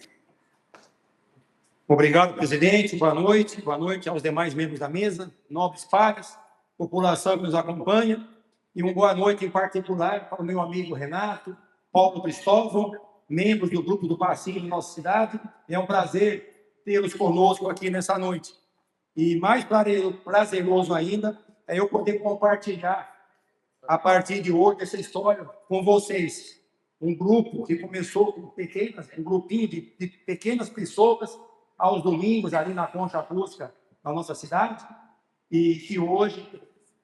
Obrigado, presidente. Boa noite. Boa noite aos demais membros da mesa, nobres pares, população que nos acompanha. E uma boa noite em particular para o meu amigo Renato, Paulo Cristóvão, membros do grupo do Passinho da nossa cidade. É um prazer tê-los conosco aqui nessa noite. E mais prazeroso ainda é eu poder compartilhar, a partir de hoje, essa história com vocês. Um grupo que começou com um grupinho de pequenas pessoas, aos domingos, ali na Concha Acústica, na nossa cidade, e que hoje,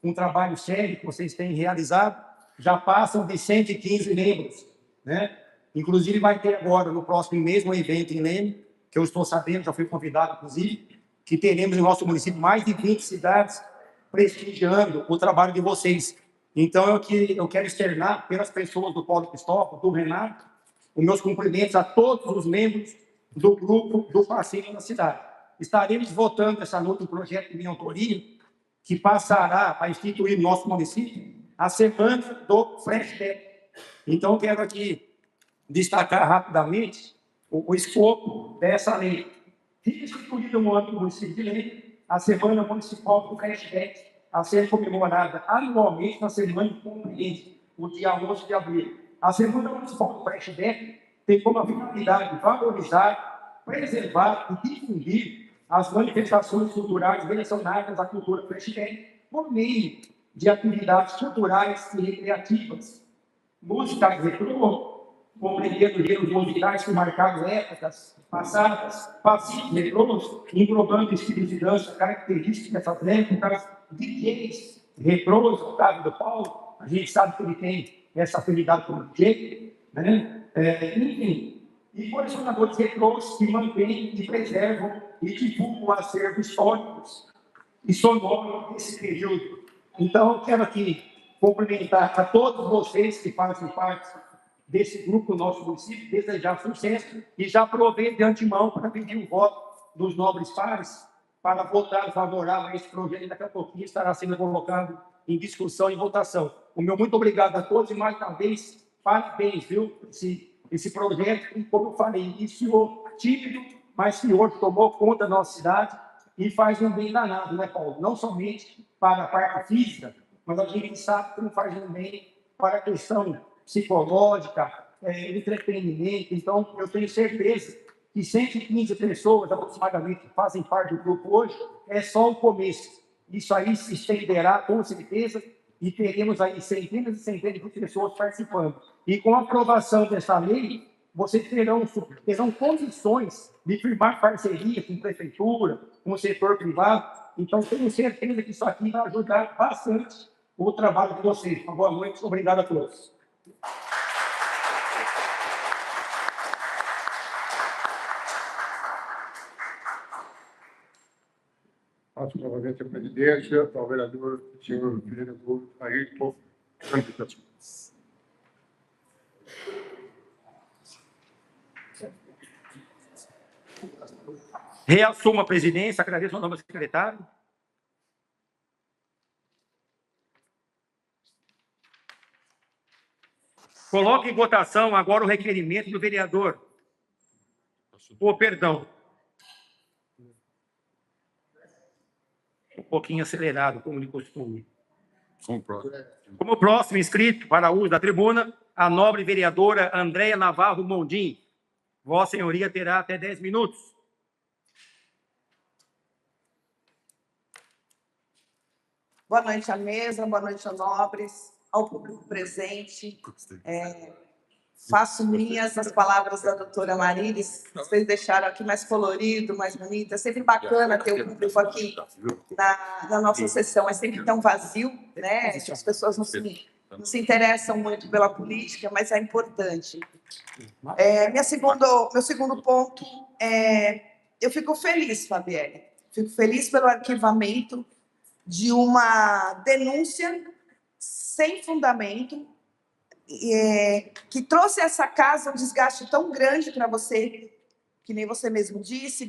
com um trabalho sério que vocês têm realizado, já passam de 115 membros, né? Inclusive, vai ter agora, no próximo mês, um evento em Leme, que eu estou sabendo, já fui convidado, inclusive, que teremos no nosso município mais de 20 cidades prestigiando o trabalho de vocês. Então, eu quero externar, pelas pessoas do Paulo Cristóvão, do Renato, os meus cumprimentos a todos os membros do grupo do Passeio na cidade. Estaremos votando essa noite um projeto de minha autoria, que passará a instituir no nosso município a semana do flashback. Então, quero aqui destacar rapidamente o escopo dessa lei. Fica instituída no âmbito do município de Leme a Semana Municipal do Flashback, a ser comemorada anualmente na semana que compreende o dia 11 de abril. A Semana Municipal do Flashback tem como finalidade valorizar, preservar e difundir as manifestações culturais relacionadas à cultura flashback por meio de atividades culturais e recreativas, músicas retrô, compreendendo gêneros musicais que marcaram épocas passadas, passinhos retrôs, englobando estilos de dança característicos dessas épocas, DJs retrôs, Otávio do Paulo, a gente sabe que ele tem essa afinidade com o DJ, né? Enfim, e colecionadores retrôs que mantêm e preservam e divulgam acervos históricos e sonoro desse período. Então, eu quero aqui cumprimentar a todos vocês que fazem parte desse grupo do nosso município, desejar sucesso e já aproveito de antemão para pedir o voto dos nobres pares para votar favorável a esse projeto e daqui a pouquinho estará sendo colocado em discussão e votação. O meu muito obrigado a todos e mais uma vez, parabéns, viu? Esse projeto, como eu falei, iniciou tímido, mas que hoje tomou conta da nossa cidade e faz um bem danado, né, Paulo? Não somente para a parte física, mas a gente sabe como faz um bem para a questão psicológica, entretenimento. Então, eu tenho certeza que 115 pessoas, aproximadamente, que fazem parte do grupo hoje, é só o começo. Isso aí se estenderá, com certeza, e teremos aí centenas e centenas de pessoas participando. E com a aprovação dessa lei, vocês terão condições de firmar parceria com a prefeitura, com o setor privado. Então, tenho certeza que isso aqui vai ajudar bastante o trabalho de vocês. Uma boa noite, obrigado a todos. Passo novamente a presidência ao vereador, senhor vereador Ayrton Campos. Reassumo a presidência, agradeço ao novo secretário. Coloque em votação agora o requerimento do vereador. Perdão. Um pouquinho acelerado, como de costume. Como próximo inscrito para uso da tribuna, a nobre vereadora Andréia Navarro Mondim. Vossa Senhoria terá até 10 minutos. Boa noite à mesa, boa noite aos nobres, ao público presente. Faço minhas as palavras da doutora Marilis, vocês deixaram aqui mais colorido, mais bonito. É sempre bacana ter o público aqui na nossa sessão, é sempre tão vazio, né? As pessoas não se interessam muito pela política, mas é importante. Meu segundo ponto eu fico feliz, Fabielle, fico feliz pelo arquivamento de uma denúncia sem fundamento, que trouxe a essa casa um desgaste tão grande para você, que nem você mesmo disse,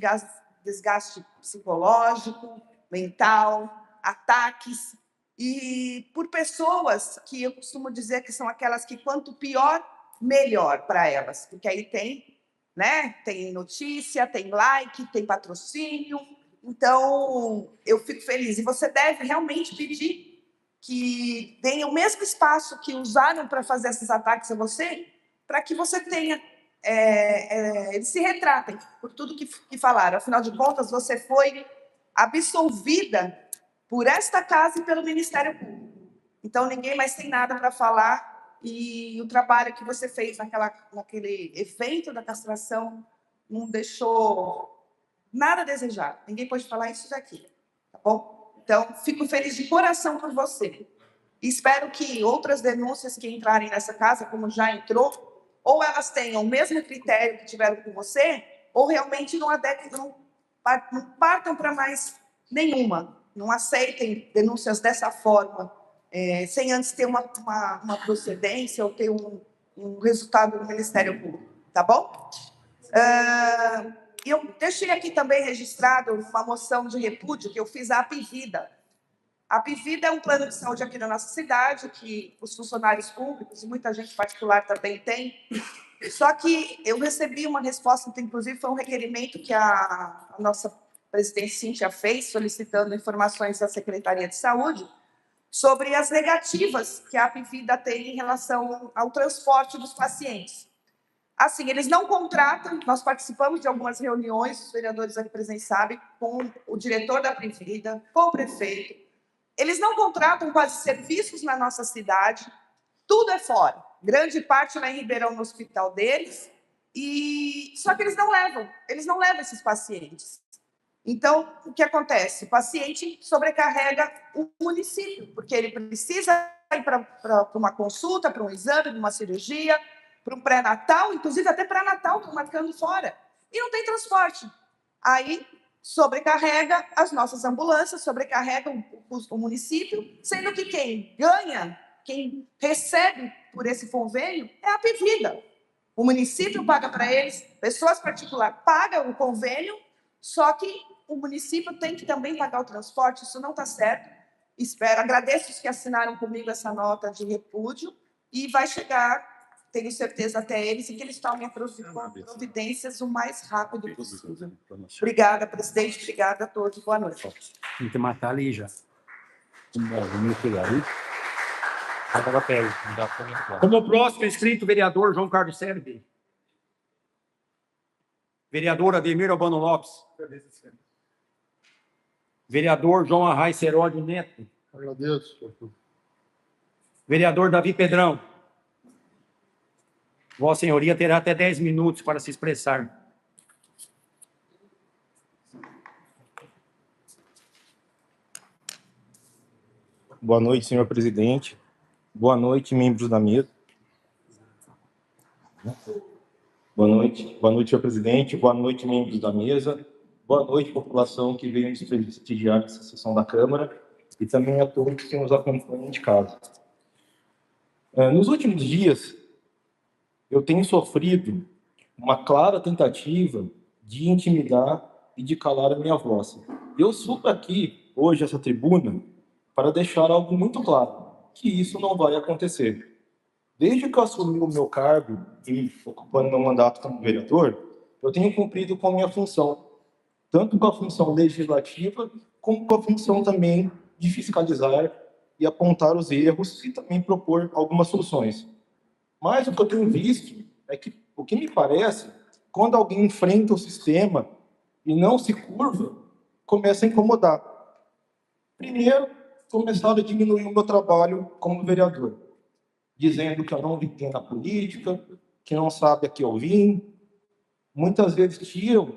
desgaste psicológico, mental, ataques, e por pessoas que eu costumo dizer que são aquelas que quanto pior, melhor para elas, porque aí tem, né, tem notícia, tem like, tem patrocínio. Então, eu fico feliz. E você deve realmente pedir que tenha o mesmo espaço que usaram para fazer esses ataques a você, para que você tenha, eles se retratem por tudo que falaram. Afinal de contas, você foi absolvida por esta casa e pelo Ministério Público. Então, ninguém mais tem nada para falar, e o trabalho que você fez naquele evento da castração não deixou nada a desejar. Ninguém pode falar isso daqui, tá bom? Então, fico feliz de coração por você. Espero que outras denúncias que entrarem nessa casa, como já entrou, ou elas tenham o mesmo critério que tiveram com você, ou realmente não partam para mais nenhuma. Não aceitem denúncias dessa forma, sem antes ter uma procedência ou ter um resultado do Ministério Público. Tá bom? Eu deixei aqui também registrado uma moção de repúdio que eu fiz à Apivida. A Apivida é um plano de saúde aqui na nossa cidade, que os funcionários públicos e muita gente particular também tem. Só que eu recebi uma resposta, inclusive foi um requerimento que a nossa presidente Cíntia fez, solicitando informações da Secretaria de Saúde, sobre as negativas que a Apivida tem em relação ao transporte dos pacientes. Assim, eles não contratam, nós participamos de algumas reuniões, os vereadores aqui presentes sabem, com o diretor da Apivida, com o prefeito. Eles não contratam quase serviços na nossa cidade, tudo é fora. Grande parte lá em Ribeirão, no hospital deles, só que eles não levam esses pacientes. Então, o que acontece? O paciente sobrecarrega o município, porque ele precisa ir para uma consulta, para um exame, para uma cirurgia, para um pré-natal, inclusive até pré-natal, estão marcando fora. E não tem transporte. Aí sobrecarrega as nossas ambulâncias, sobrecarrega o município, sendo que quem ganha, quem recebe por esse convênio é a Apivida. O município paga para eles, pessoas particulares pagam o convênio, só que o município tem que também pagar o transporte, isso não está certo. Agradeço os que assinaram comigo essa nota de repúdio, e vai chegar, tenho certeza, até eles, e que eles tomem providências o mais rápido possível. Obrigada, presidente. Obrigada a todos. Boa noite. Tem que matar ali já. Como próximo inscrito, vereador João Carlos Serbi. Vereador Ademir Albano Lopes. Vereador João Arraes Seródio Neto. Agradeço. Vereador Davi Pedrão. Vossa Senhoria terá até 10 minutos para se expressar. Boa noite, senhor presidente. Boa noite, membros da mesa. Boa noite, senhor presidente. Boa noite, membros da mesa. Boa noite, população que veio nos prestigiar nessa sessão da Câmara, e também a todos que nos acompanham de casa. Nos últimos dias, eu tenho sofrido uma clara tentativa de intimidar e de calar a minha voz. Eu subo aqui, hoje, essa tribuna, para deixar algo muito claro, que isso não vai acontecer. Desde que eu assumi o meu cargo e ocupando meu mandato como vereador, eu tenho cumprido com a minha função, tanto com a função legislativa, como com a função também de fiscalizar e apontar os erros e também propor algumas soluções. Mas o que eu tenho visto é que, o que me parece, quando alguém enfrenta o sistema e não se curva, começa a incomodar. Primeiro, começaram a diminuir o meu trabalho como vereador, dizendo que eu não vim na política, que não sabe a que eu vim. Muitas vezes tiram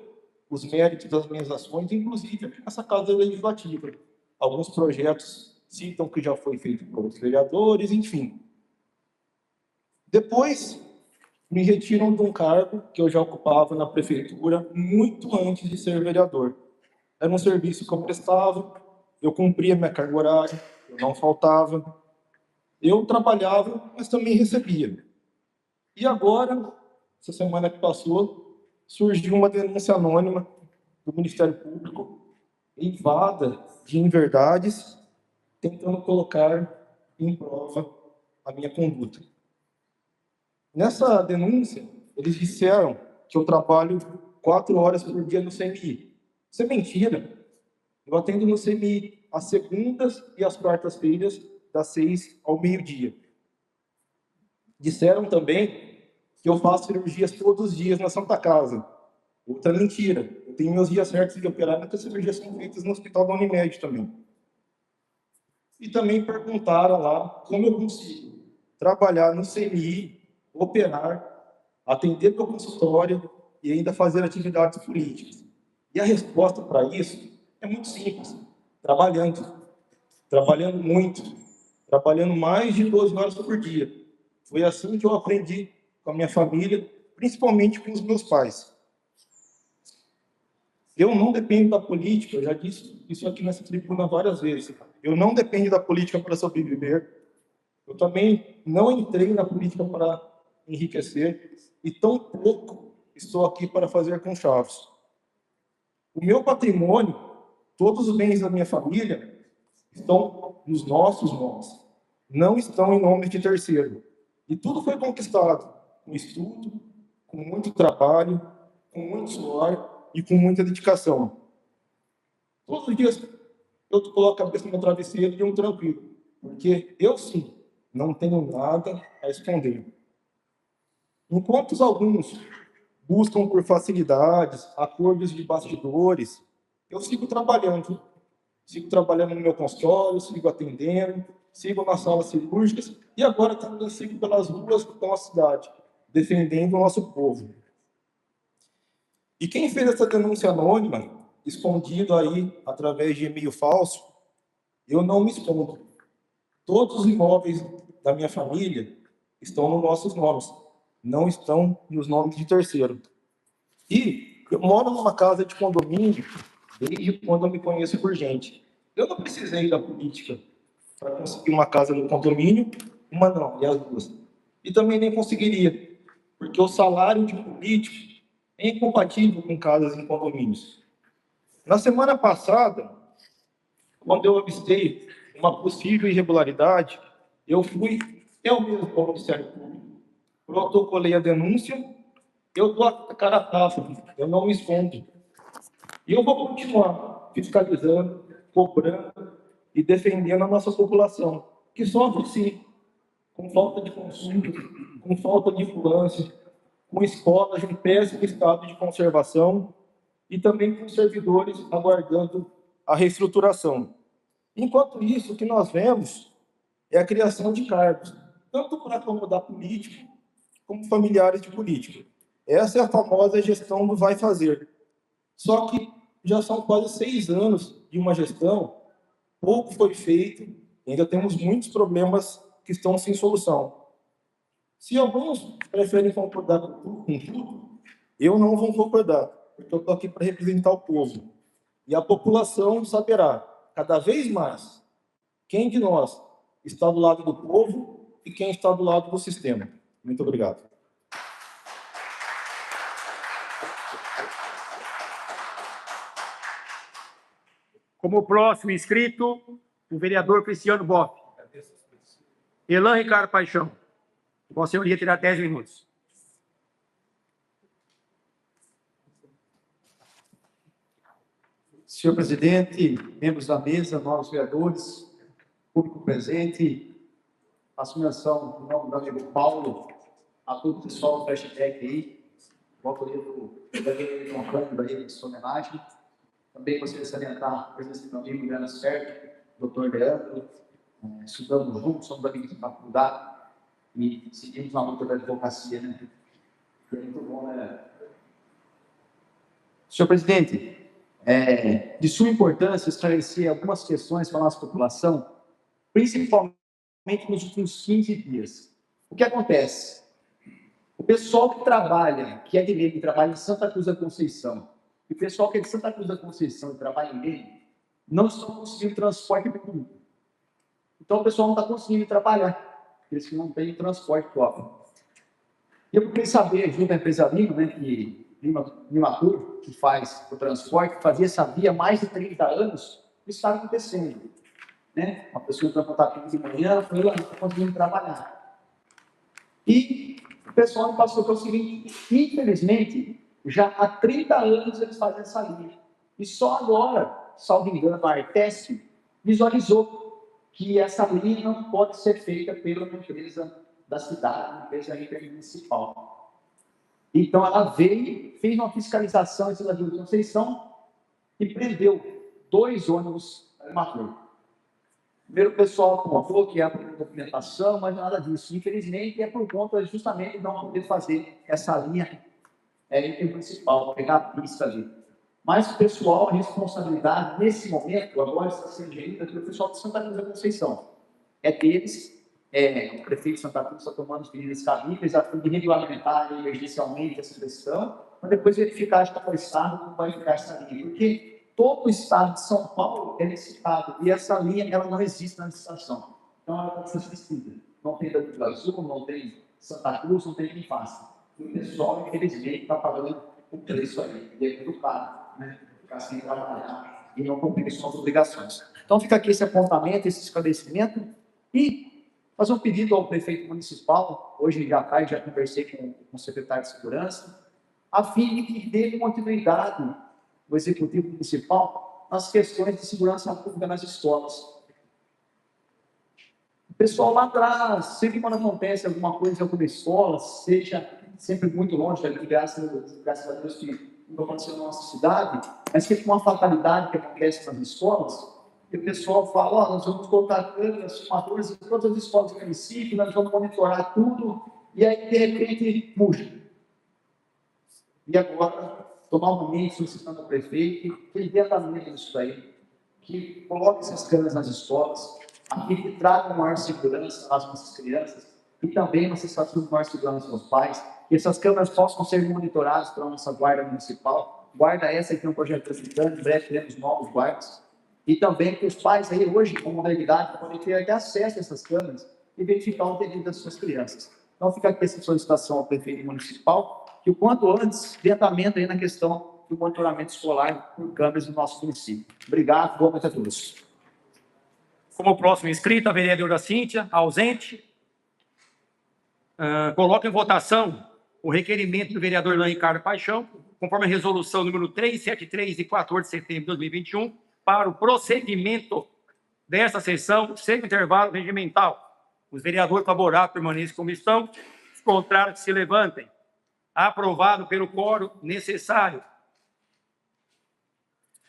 os méritos das minhas ações, inclusive aqui nessa Casa Legislativa. Alguns projetos citam que já foi feito por outros vereadores, enfim. Depois, me retiram de um cargo que eu já ocupava na prefeitura muito antes de ser vereador. Era um serviço que eu prestava, eu cumpria minha carga horária, eu não faltava. Eu trabalhava, mas também recebia. E agora, essa semana que passou, surgiu uma denúncia anônima do Ministério Público, invada de inverdades, tentando colocar em prova a minha conduta. Nessa denúncia, eles disseram que eu trabalho 4 horas por dia no CMI. Isso é mentira. Eu atendo no CMI às segundas e às quartas-feiras, das 6 ao meio-dia. Disseram também que eu faço cirurgias todos os dias na Santa Casa. Outra mentira. Eu tenho meus dias certos de operar, porque as cirurgias são feitas no Hospital da Unimed também. E também perguntaram lá como eu consigo trabalhar no CMI, operar, atender meu consultório e ainda fazer atividades políticas. E a resposta para isso é muito simples. Trabalhando muito, trabalhando mais de 12 horas por dia. Foi assim que eu aprendi com a minha família, principalmente com os meus pais. Eu não dependo da política, eu já disse isso aqui nessa tribuna várias vezes. Eu não dependo da política para sobreviver. Eu também não entrei na política para enriquecer e tão pouco estou aqui para fazer conchaves. O meu patrimônio, todos os bens da minha família, estão nos nossos nomes, não estão em nome de terceiro. E tudo foi conquistado com estudo, com muito trabalho, com muito suor e com muita dedicação. Todos os dias eu coloco a cabeça no meu travesseiro e durmo tranquilo, porque eu sim não tenho nada a esconder. Enquanto alguns buscam por facilidades, acordos de bastidores, eu sigo trabalhando no meu consultório, sigo atendendo, sigo nas salas cirúrgicas e agora também sigo pelas ruas da nossa cidade, defendendo o nosso povo. E quem fez essa denúncia anônima, escondido aí através de e-mail falso, eu não me escondo. Todos os imóveis da minha família estão nos nossos nomes, não estão nos nomes de terceiro. E eu moro numa casa de condomínio desde quando eu me conheço por gente. Eu não precisei da política para conseguir uma casa no condomínio, uma não, e as duas. E também nem conseguiria, porque o salário de político é incompatível com casas em condomínios. Na semana passada, quando eu avistei uma possível irregularidade, eu fui eu mesmo ao Ministério Público, protocolei a denúncia, eu dou a cara a tapa, eu não me escondo. E eu vou continuar fiscalizando, cobrando e defendendo a nossa população, que sofre sim, com falta de consumo, com falta de influência, com escolas em péssimo estado de conservação e também com servidores aguardando a reestruturação. Enquanto isso, o que nós vemos é a criação de cargos, tanto para acomodar político, como familiares de político. Essa é a famosa gestão do vai fazer. Só que já são quase 6 anos de uma gestão, pouco foi feito, ainda temos muitos problemas que estão sem solução. Se alguns preferem concordar com tudo, eu não vou concordar, porque eu estou aqui para representar o povo. E a população saberá, cada vez mais, quem de nós está do lado do povo e quem está do lado do sistema. Muito obrigado. Como próximo inscrito, o vereador Cristiano Boff. Elan Ricardo Paixão. Vossa Senhoria terá 10 minutos. Senhor presidente, membros da mesa, novos vereadores, público presente, faço menção, em nome do amigo Paulo, a todo o pessoal do hashtag aí, autoria do Daniel Montano, da sua homenagem. Também gostaria de salientar a presença do meu amigo Leandro Sérgio, doutor Leandro, estudamos juntos, somos amigos de faculdade e seguimos na luta da advocacia, né? E é muito bom, né? Senhor presidente, de suma importância esclarecer algumas questões para a nossa população, principalmente nos últimos 15 dias. O que acontece? O pessoal que trabalha, que é de Leme, que trabalha em Santa Cruz da Conceição, e o pessoal que é de Santa Cruz da Conceição e trabalha em Leme, não estão conseguindo transporte público. Então, o pessoal não está conseguindo trabalhar, eles não têm transporte próprio. E eu procurei saber, junto à empresa Lima, né, Lima Tour, que faz o transporte, fazia essa via há mais de 30 anos, o que está acontecendo. Né? Uma pessoa entrou em contato comigo de manhã, falou, não estou conseguindo trabalhar. E o pessoal me passou pelo seguinte, infelizmente, já há 30 anos eles fazem essa linha. E só agora, salvo engano, a Artesp visualizou que essa linha não pode ser feita pela uma empresa da cidade, uma empresa intermunicipal. Então, ela veio, fez uma fiscalização em Santa Cruz da Conceição e prendeu 2 ônibus imaturo. Primeiro, o pessoal falou que é por documentação, mas nada disso. Infelizmente, é por conta justamente de não poder fazer essa linha intermunicipal, pegar a pista ali. Mas o pessoal, a responsabilidade, nesse momento, agora está sendo gerida pelo pessoal de Santa Cruz da Conceição. É deles. O prefeito de Santa Cruz está tomando as medidas cabíveis a fim de regulamentar emergencialmente essa questão, mas depois verificar se está o Estado como vai ficar essa linha. Porque todo o Estado de São Paulo é licitado, e essa linha ela não existe na licitação. Então, ela está suspendida. Não tem Rio Azul, não tem Santa Cruz, não tem quem faça. E o pessoal, infelizmente, está pagando o preço aí, e é muito caro, né? Ficar sem trabalhar e não cumprir suas obrigações. Então, fica aqui esse apontamento, esse esclarecimento, e fazer um pedido ao prefeito municipal, hoje já tarde, já conversei com o secretário de Segurança, a fim de que dê continuidade o Executivo Municipal nas questões de segurança pública nas escolas. O pessoal lá atrás, sempre quando acontece alguma coisa em alguma escola, seja sempre muito longe, graças a Deus que não aconteceu na nossa cidade, mas que é uma fatalidade que acontece nas escolas, e o pessoal fala, nós vamos colocar câmeras, filmadores em todas as escolas do município, nós vamos monitorar tudo, e aí, de repente, murcha. E agora, normalmente, solicitando ao prefeito que ele dê andamento nisso daí, que coloque essas câmeras nas escolas, a fim de traga maior segurança às nossas crianças, e também uma sensação de maior segurança aos pais, que essas câmeras possam ser monitoradas pela nossa guarda municipal, guarda essa que tem um projeto transitando, em breve teremos novos guardas, e também que os pais aí hoje, com modernidade, podem ter até acesso a essas câmeras e verificar o devido das suas crianças. Então, fica aqui essa solicitação ao prefeito municipal, que o quanto antes, dê andamento aí na questão do monitoramento escolar por câmeras do nosso município. Obrigado, boa noite a todos. Como próximo inscrito, a vereadora Cíntia, ausente. Coloco em votação o requerimento do vereador Elan Ricardo Paixão, conforme a resolução número 373, de 14 de setembro de 2021, para o prosseguimento desta sessão, sem intervalo regimental. Os vereadores favoráveis permaneçam como estão, os contrários que se levantem. Aprovado pelo quórum necessário.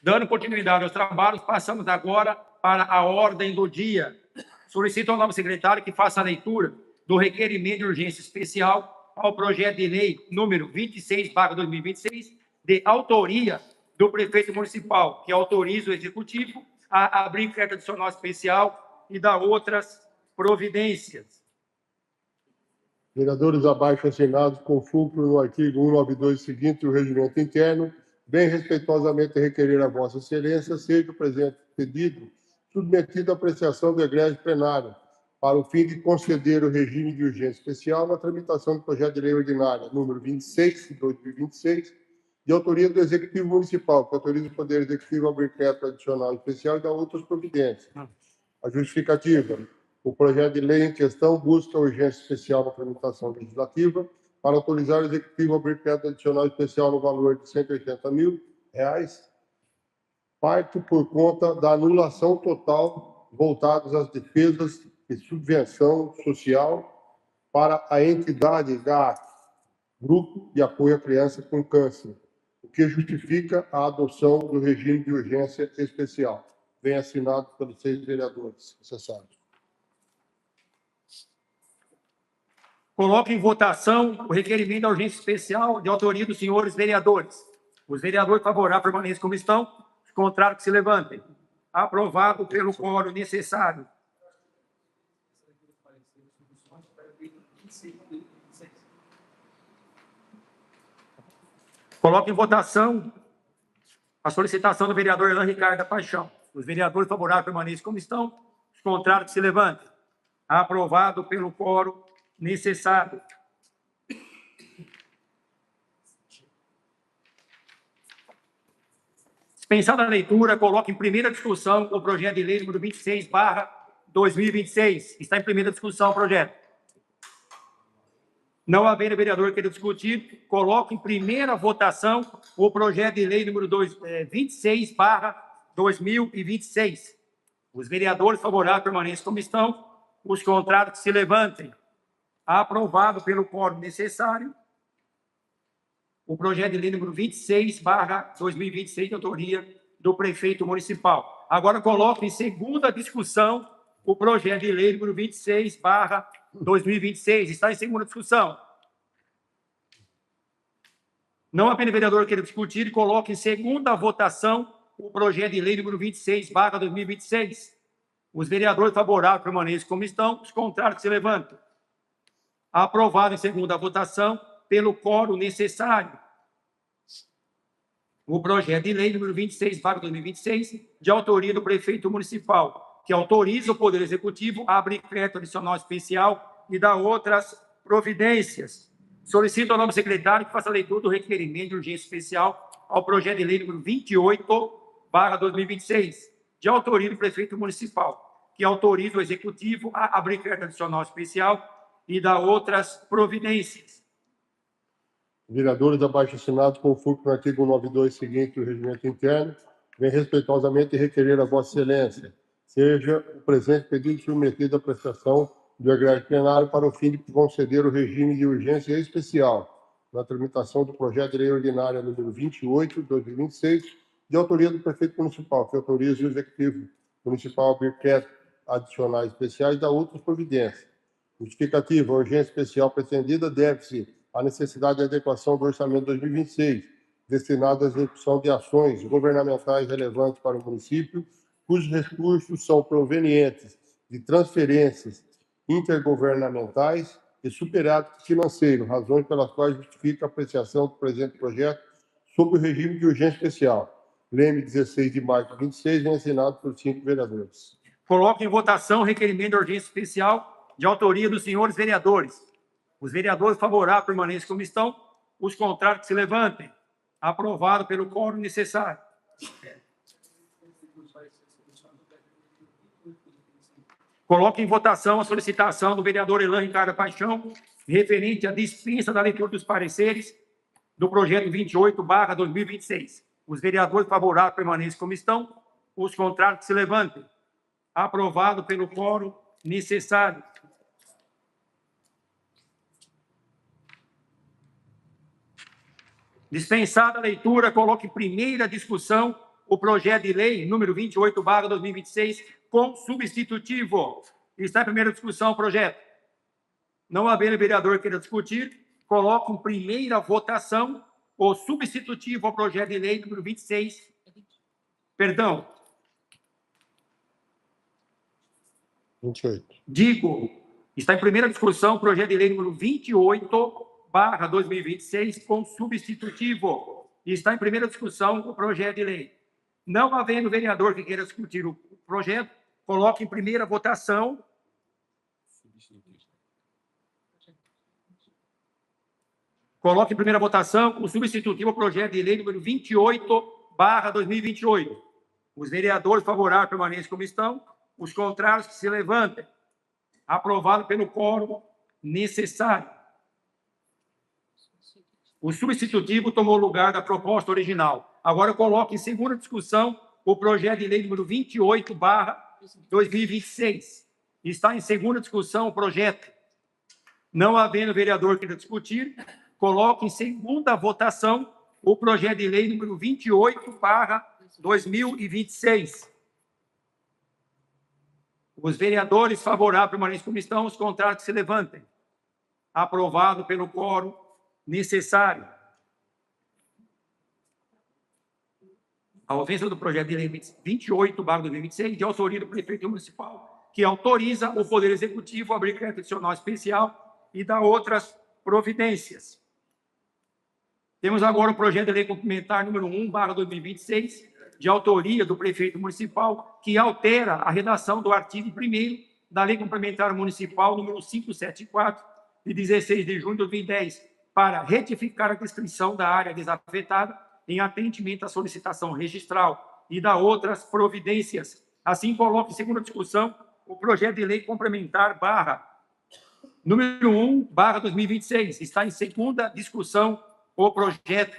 Dando continuidade aos trabalhos, passamos agora para a ordem do dia. Solicito ao novo secretário que faça a leitura do requerimento de urgência especial ao projeto de lei número 26/2026, de autoria do prefeito municipal, que autoriza o executivo a abrir crédito adicional especial e dar outras providências. Vereadores abaixo assinados consultam no artigo 192 seguinte do regimento interno, bem respeitosamente requerer a Vossa Excelência seja o presente pedido submetido à apreciação do egrégio plenário, para o fim de conceder o regime de urgência especial na tramitação do projeto de lei ordinária número 26 de 2026, de autoria do Executivo Municipal, que autoriza o Poder Executivo a abrir decreto adicional especial e dar outras providências. A justificativa. O projeto de lei em questão busca urgência especial na tramitação legislativa para autorizar o Executivo a abrir decreto adicional especial no valor de R$ 180 mil, parte por conta da anulação total voltados às despesas de subvenção social para a entidade GAC, Grupo de Apoio à Criança com Câncer, o que justifica a adoção do regime de urgência especial. Vem assinado pelos 6 vereadores necessários. Coloco em votação o requerimento da urgência especial de autoria dos senhores vereadores. Os vereadores favoráveis permaneçam como estão, os contrários que se levantem. Aprovado pelo quórum necessário. Coloco em votação a solicitação do vereador Elan Ricardo da Paixão. Os vereadores favoráveis permaneçam como estão, os contrários que se levantem. Aprovado pelo quórum necessário. Dispensada a leitura, coloco em primeira discussão o projeto de lei número 26/2026. Está em primeira discussão o projeto. Não havendo vereador queira discutir, coloco em primeira votação o projeto de lei número 26/2026. Os vereadores favoráveis permaneçam como estão, os contrários que se levantem. Aprovado pelo quórum necessário o projeto de lei número 26/2026, de autoria do prefeito municipal. Agora coloco em segunda discussão o projeto de lei número 26/2026. Está em segunda discussão. Não havendo vereador queira discutir, coloco em segunda votação o projeto de lei número 26/2026. Os vereadores favoráveis permaneçam como estão, os contrários que se levantam. Aprovado em segunda votação pelo quórum necessário o projeto de lei número 26/2026, de autoria do prefeito municipal, que autoriza o Poder Executivo a abrir decreto adicional especial e dar outras providências. Solicito ao novo secretário que faça a leitura do requerimento de urgência especial ao projeto de lei número 28/2026, de autoria do prefeito municipal, que autoriza o Executivo a abrir decreto adicional especial e dar outras providências. Vereadores abaixo-assinados, conforme o artigo 192 seguinte do Regimento Interno, vem respeitosamente requerer a Vossa Excelência seja o presente pedido submetido à prestação do egresso plenário para o fim de conceder o regime de urgência especial na tramitação do projeto de lei ordinária número 28/2026, de autoria do prefeito municipal, que autoriza o Executivo Municipal a abrir decretos adicionais especiais e dar outras providências. Justificativa: a urgência especial pretendida deve-se à necessidade de adequação do orçamento 2026, destinado à execução de ações governamentais relevantes para o município, cujos recursos são provenientes de transferências intergovernamentais e superávit financeiro, razões pelas quais justifica a apreciação do presente projeto sob o regime de urgência especial. Lei 16 de maio de 2026, vem assinado por 5 vereadores. Coloco em votação o requerimento de urgência especial de autoria dos senhores vereadores. Os vereadores favoráveis permaneçam como estão, os contrários que se levantem. Aprovado pelo quórum necessário. Coloco em votação a solicitação do vereador Elan Ricardo Paixão, referente à dispensa da leitura dos pareceres do projeto 28/2026. Os vereadores favoráveis permaneçam como estão, os contrários que se levantem. Aprovado pelo quórum necessário. Dispensada a leitura, coloque em primeira discussão o projeto de lei número 28/2026 com substitutivo. Está em primeira discussão o projeto. Não havendo vereador queira discutir, coloco em primeira votação o substitutivo ao projeto de lei número 26. Perdão. 28. Digo, está em primeira discussão o projeto de lei número 28/2026 com substitutivo. Está em primeira discussão o projeto de lei. Não havendo vereador que queira discutir o projeto, coloque em primeira votação Coloque em primeira votação o substitutivo ao projeto de lei número 28/2028. Os vereadores favoráveis permaneçam como estão. Os contrários que se levantem. Aprovado pelo quórum necessário. O substitutivo tomou lugar da proposta original. Agora eu coloco em segunda discussão o projeto de lei número 28/2026. Está em segunda discussão o projeto. Não havendo vereador que queira discutir, coloco em segunda votação o projeto de lei número 28/2026. Os vereadores favoráveis permaneçam como estão, os contrários que se levantem. Aprovado pelo quórum necessário. A ausência do projeto de lei 28/2026, de autoria do prefeito municipal, que autoriza o Poder Executivo a abrir crédito adicional especial e dar outras providências. Temos agora o projeto de lei complementar número 1/2026, de autoria do prefeito municipal, que altera a redação do artigo 1º da Lei Complementar Municipal número 574, de 16 de junho de 2010, para retificar a descrição da área desafetada em atendimento à solicitação registral e dar outras providências. Assim, coloco em segunda discussão o projeto de lei complementar número 1/2026. Está em segunda discussão o projeto.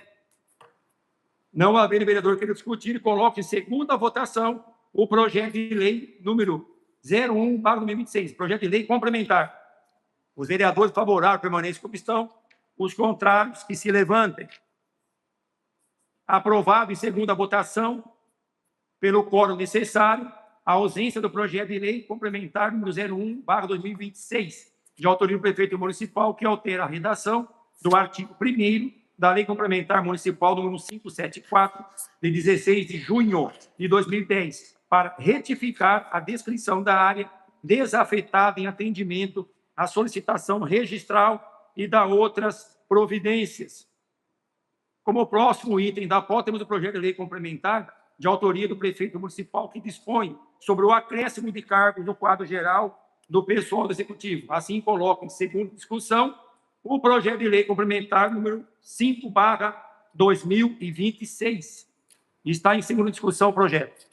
Não havendo vereador queira discutir, coloco em segunda votação o projeto de lei número 01/2026, projeto de lei complementar. Os vereadores favoráveis permaneçam como estão, os contrários que se levantem. Aprovado em segunda votação pelo quórum necessário, a ausência do projeto de lei complementar número 01/2026, de autoria do prefeito municipal, que altera a redação do artigo 1º da Lei Complementar Municipal número 574, de 16 de junho de 2010, para retificar a descrição da área desafetada em atendimento à solicitação registral e dar outras providências. Como próximo item da pauta, temos o projeto de lei complementar de autoria do prefeito municipal, que dispõe sobre o acréscimo de cargos no quadro geral do pessoal do Executivo. Assim, coloco em segunda discussão o projeto de lei complementar número 5/2026. Está em segunda discussão o projeto.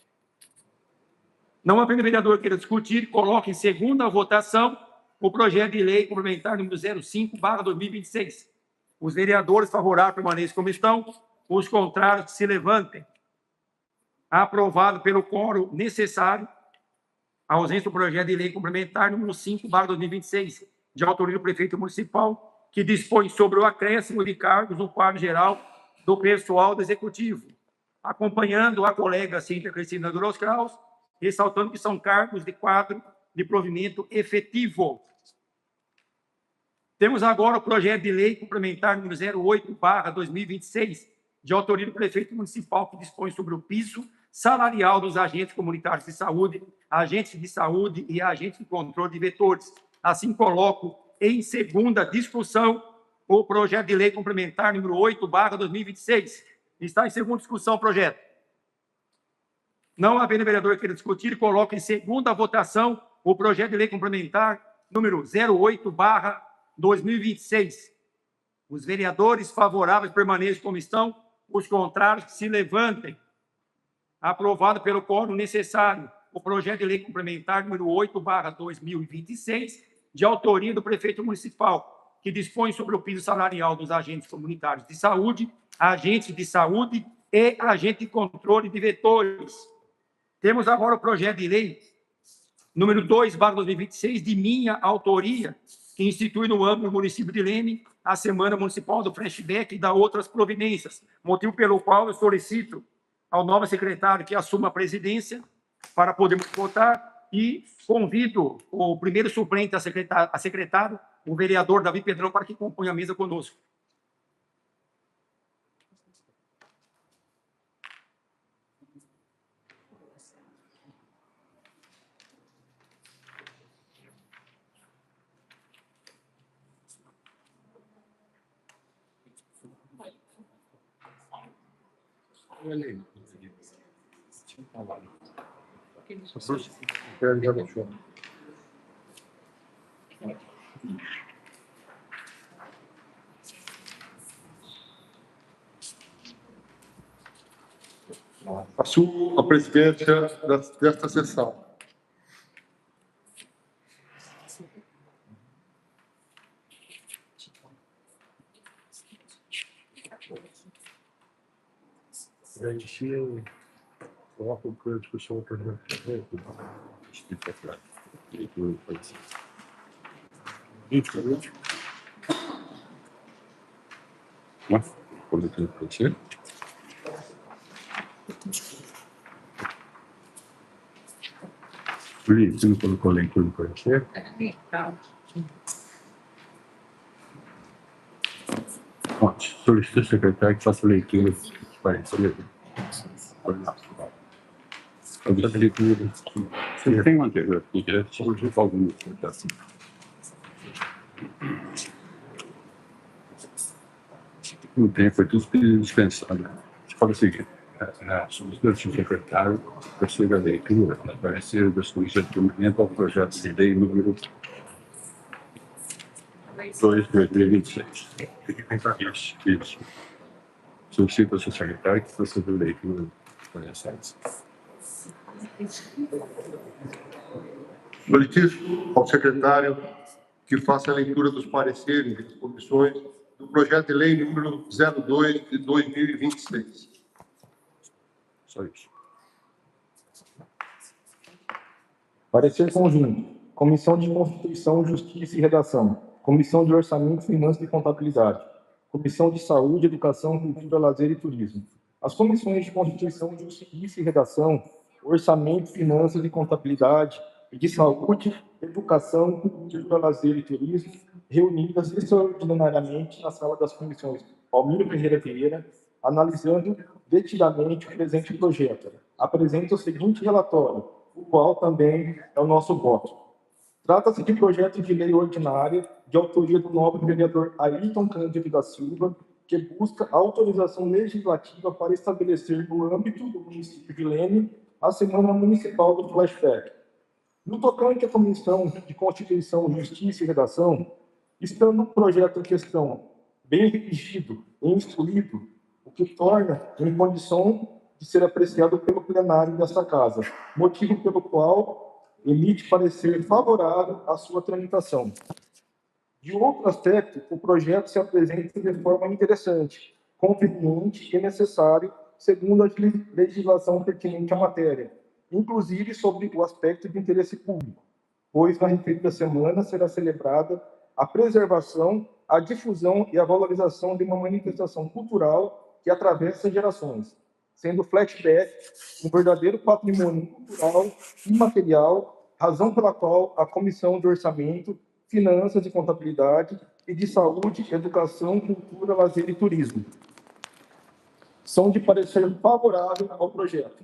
Não havendo vereador queira discutir, coloque em segunda votação o projeto de lei complementar número 05/2026. Os vereadores favoráveis permaneçam como estão, os contrários se levantem. Aprovado pelo quórum necessário, a ausência do projeto de lei complementar número 5/2026, de autoria do prefeito municipal, que dispõe sobre o acréscimo de cargos no quadro geral do pessoal do Executivo, acompanhando a colega Cíntia Cristina Duros Kraus, ressaltando que são cargos de quadro de provimento efetivo. Temos agora o projeto de lei complementar número 08/2026, de autoria do prefeito municipal, que dispõe sobre o piso salarial dos agentes comunitários de saúde, agentes de saúde e agentes de controle de vetores. Assim, coloco em segunda discussão o projeto de lei complementar número 8/2026. Está em segunda discussão o projeto. Não havendo vereador que queira discutir, coloco em segunda votação o projeto de lei complementar número 08/2026. Os vereadores favoráveis permaneçam como estão, os contrários que se levantem. Aprovado pelo quórum necessário o projeto de lei complementar número 8/2026, de autoria do prefeito municipal, que dispõe sobre o piso salarial dos agentes comunitários de saúde, agentes de saúde e agente de controle de vetores. Temos agora o projeto de lei número 2/2026, de minha autoria, que institui no âmbito do município de Leme a Semana Municipal do Flashback e dá outras providências, motivo pelo qual eu solicito ao novo secretário que assuma a presidência para podermos votar, e convido o primeiro suplente a secretário, o vereador Davi Pedrão, para que compõe a mesa conosco. Assumo a presidência desta sessão. Coloca o que a discussão para pode ser? Você não colocou leitura do parecer? Solicito ao secretário que faça leitura dos pareceres. Você tem um anterior aqui, que é sobre algum assim. Não tem, foi tudo dispensado. Você fala o seguinte: solicito ao secretário que prossiga a leitura do parecer da Comissão de Desenvolvimento ao projeto de lei número 2/2026. Isso. Solicito ao secretário que prossiga a leitura do parecer. Solicito ao secretário que faça a leitura dos pareceres das comissões do projeto de lei número 02 de 2026. Só isso. Parecer conjunto. Comissão de Constituição, Justiça e Redação. Comissão de Orçamento, Finanças e Contabilidade. Comissão de Saúde, Educação, Cultura, Lazer e Turismo. As comissões de Constituição, Justiça e Redação, Orçamento, Finanças e Contabilidade, e de Saúde, Educação, Cultura, Lazer e Turismo, reunidas extraordinariamente na sala das comissões Palmiro Ferreira Vieira, analisando detidamente o presente projeto. Apresenta o seguinte relatório, o qual também é o nosso voto. Trata-se de projeto de lei ordinária de autoria do nobre vereador Ayrton Cândido da Silva, que busca autorização legislativa para estabelecer no âmbito do município de Leme a Semana Municipal do Flashback. No tocante à Comissão de Constituição, Justiça e Redação, estando o projeto em questão bem redigido e instruído, o que torna em condição de ser apreciado pelo plenário desta Casa, motivo pelo qual emite parecer favorável à sua tramitação. De outro aspecto, o projeto se apresenta de forma interessante, conveniente e necessário, segundo a legislação pertinente à matéria, inclusive sobre o aspecto de interesse público, pois na referida semana será celebrada a preservação, a difusão e a valorização de uma manifestação cultural que atravessa gerações, sendo o flashback um verdadeiro patrimônio cultural imaterial, razão pela qual a Comissão de Orçamento, Finanças e Contabilidade e de Saúde, Educação, Cultura, Lazer e Turismo são de parecer favorável ao projeto,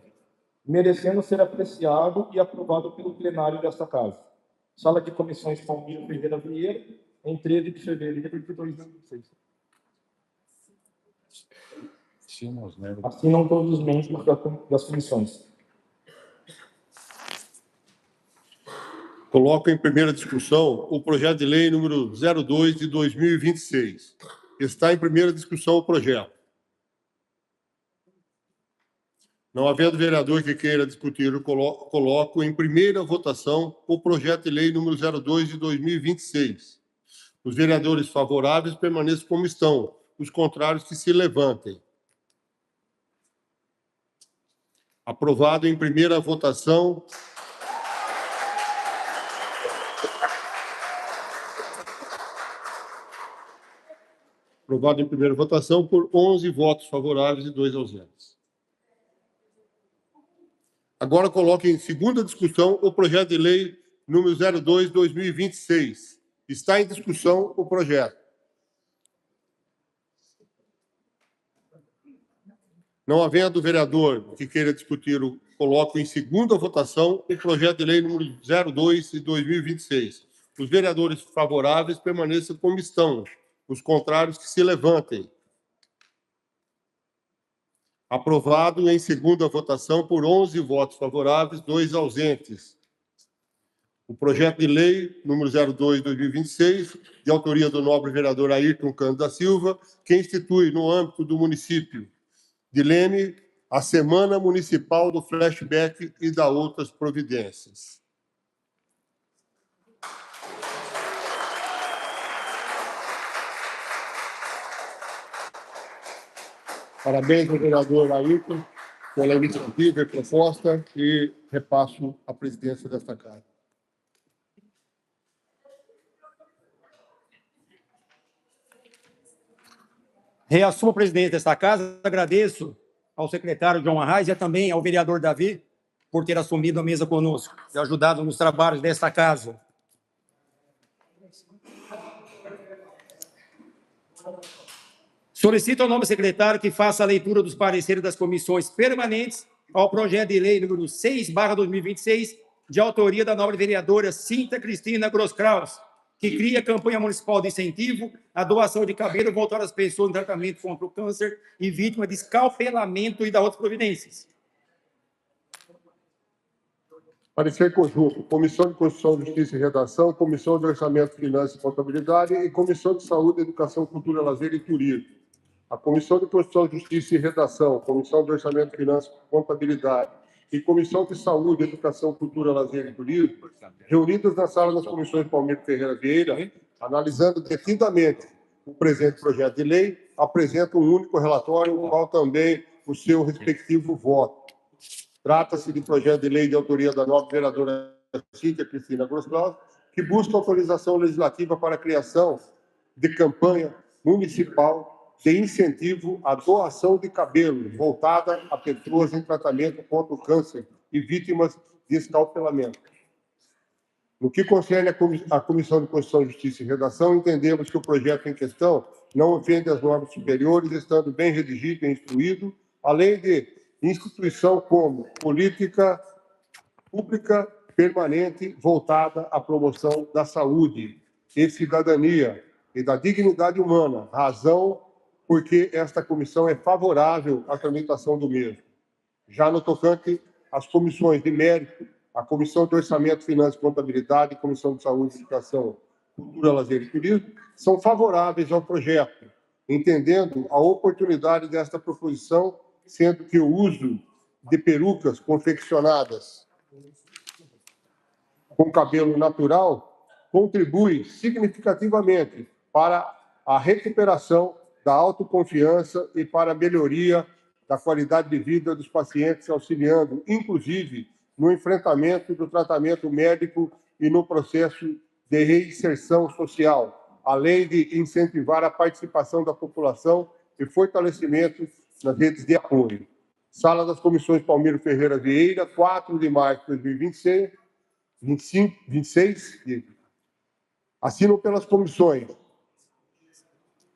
merecendo ser apreciado e aprovado pelo plenário desta Casa. Sala de Comissões Palmiro Ferreira Vieira, em 13 de fevereiro de 2026. Assinam todos os membros das comissões. Coloco em primeira discussão o projeto de lei número 02 de 2026. Está em primeira discussão o projeto. Não havendo vereador que queira discutir, eu coloco em primeira votação o projeto de lei número 02 de 2026. Os vereadores favoráveis permaneçam como estão, os contrários que se levantem. Aprovado em primeira votação. Aprovado em primeira votação por 11 votos favoráveis e 2 ausentes. Agora coloco em segunda discussão o projeto de lei número 02 de 2026. Está em discussão o projeto. Não havendo vereador que queira discutir, coloco em segunda votação o projeto de lei número 02 de 2026. Os vereadores favoráveis permaneçam como estão. Os contrários que se levantem. Aprovado em segunda votação por 11 votos favoráveis, 2 ausentes. O projeto de lei número 02 de 2026, de autoria do nobre vereador Ayrton Cândido da Silva, que institui no âmbito do município de Leme a Semana Municipal do Flashback e da outras providências. Parabéns ao vereador Ailton pela iniciativa e proposta e repasso a presidência desta casa. Reassumo a presidência desta casa. Agradeço ao secretário João Arraes e também ao vereador Davi por ter assumido a mesa conosco e ajudado nos trabalhos desta casa. Solicito ao novo secretário que faça a leitura dos pareceres das comissões permanentes ao projeto de lei número 6/2026, de autoria da nobre vereadora Cinta Cristina Groskraus, que cria a campanha municipal de incentivo à doação de cabelo voltada às pessoas em tratamento contra o câncer e vítimas de escalpelamento e da outras providências. Parecer conjunto. Comissão de Constituição, Justiça e Redação, Comissão de Orçamento, Finanças e Contabilidade e Comissão de Saúde, Educação, Cultura, Lazer e Turismo. A Comissão de Constituição, Justiça e Redação, Comissão de Orçamento, Finanças e Contabilidade e Comissão de Saúde, Educação, Cultura, Lazer e Turismo, reunidas na sala das comissões Palmiro Ferreira Vieira, analisando detidamente o presente projeto de lei, apresentam um único relatório, o qual também o seu respectivo voto. Trata-se de projeto de lei de autoria da nobre vereadora Cíntia Cristina Grosklaus, que busca autorização legislativa para a criação de campanha municipal de incentivo à doação de cabelo, voltada a pessoas em tratamento contra o câncer e vítimas de escalpelamento. No que concerne à Comissão de Constituição, Justiça e Redação, entendemos que o projeto em questão não ofende as normas superiores, estando bem redigido e instruído, além de instituição como política pública permanente voltada à promoção da saúde e cidadania e da dignidade humana, razão porque esta comissão é favorável à tramitação do mesmo. Já no tocante às comissões de mérito, a Comissão de Orçamento, Finanças e Contabilidade e Comissão de Saúde, Educação, Cultura, Lazer e Turismo são favoráveis ao projeto, entendendo a oportunidade desta proposição, sendo que o uso de perucas confeccionadas com cabelo natural contribui significativamente para a recuperação da autoconfiança e para a melhoria da qualidade de vida dos pacientes, auxiliando, inclusive, no enfrentamento do tratamento médico e no processo de reinserção social, além de incentivar a participação da população e fortalecimento nas redes de apoio. Sala das Comissões Palmiro Ferreira Vieira, 4 de março de 2026. Assinam pelas comissões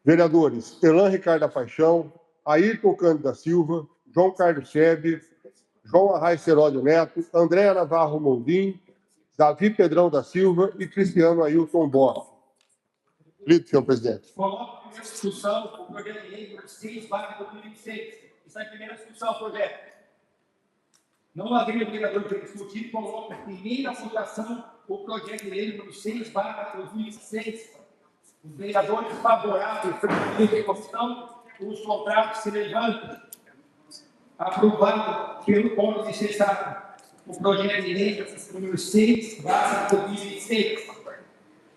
vereadores Elan Ricardo da Paixão, Ayrton Cândido da Silva, João Carlos Sebe, João Arraes Seródio Neto, Andréa Navarro Moldim, Davi Pedrão da Silva e Cristiano Ailton Boff. Lido, senhor presidente. Coloco em primeira discussão o projeto de lei número 6/2026. Está em primeira discussão o projeto. Não havendo o vereador para discutir, coloco em primeira votação o projeto de lei número 6/2026. Os vereadores favoráveis à comissão, os contratos se levantam. Aprovado pelo quórum necessário o projeto de lei número 6/2026.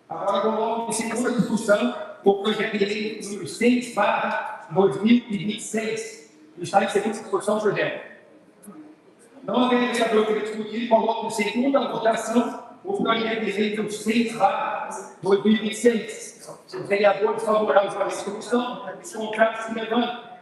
Agora coloco em segunda discussão o projeto de lei número 6/2026. Está em segunda discussão o projeto. Não havendo vereador para discutir, coloco em segunda votação o projeto de lei número 6/2026. Os vereadores favoráveis à comissão, os contratos se levantam.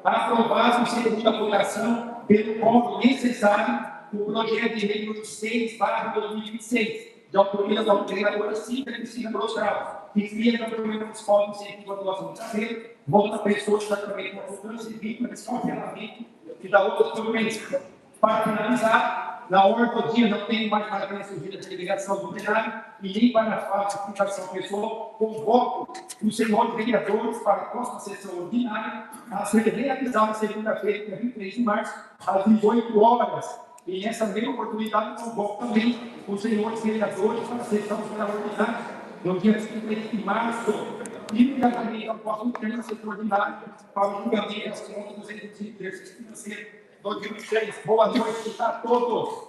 Aprovado em segunda votação pelo quórum necessário o projeto de lei número 6/2026, de autoria da vereadora Cinta Cristina Groskraus, que cria a campanha municipal de incentivo à doação de cabelo, volta a pessoas tratamento com câncer e vítimas de escalpelamento e da outras providências. Para finalizar, na ordem do dia não tem mais para surgir a delegação do plenário e nem para a fase de explicação pessoal, convoco os senhores vereadores para a próxima sessão ordinária a ser realizada segunda-feira, dia 23 de março, às 18 horas. E nessa mesma oportunidade, convoco também os senhores vereadores para a sessão ordinária no dia 23 de março, imediatamente após o trânsito extraordinário para o julgamento das contas dos exercícios financeiros 2023. Boa noite a todos.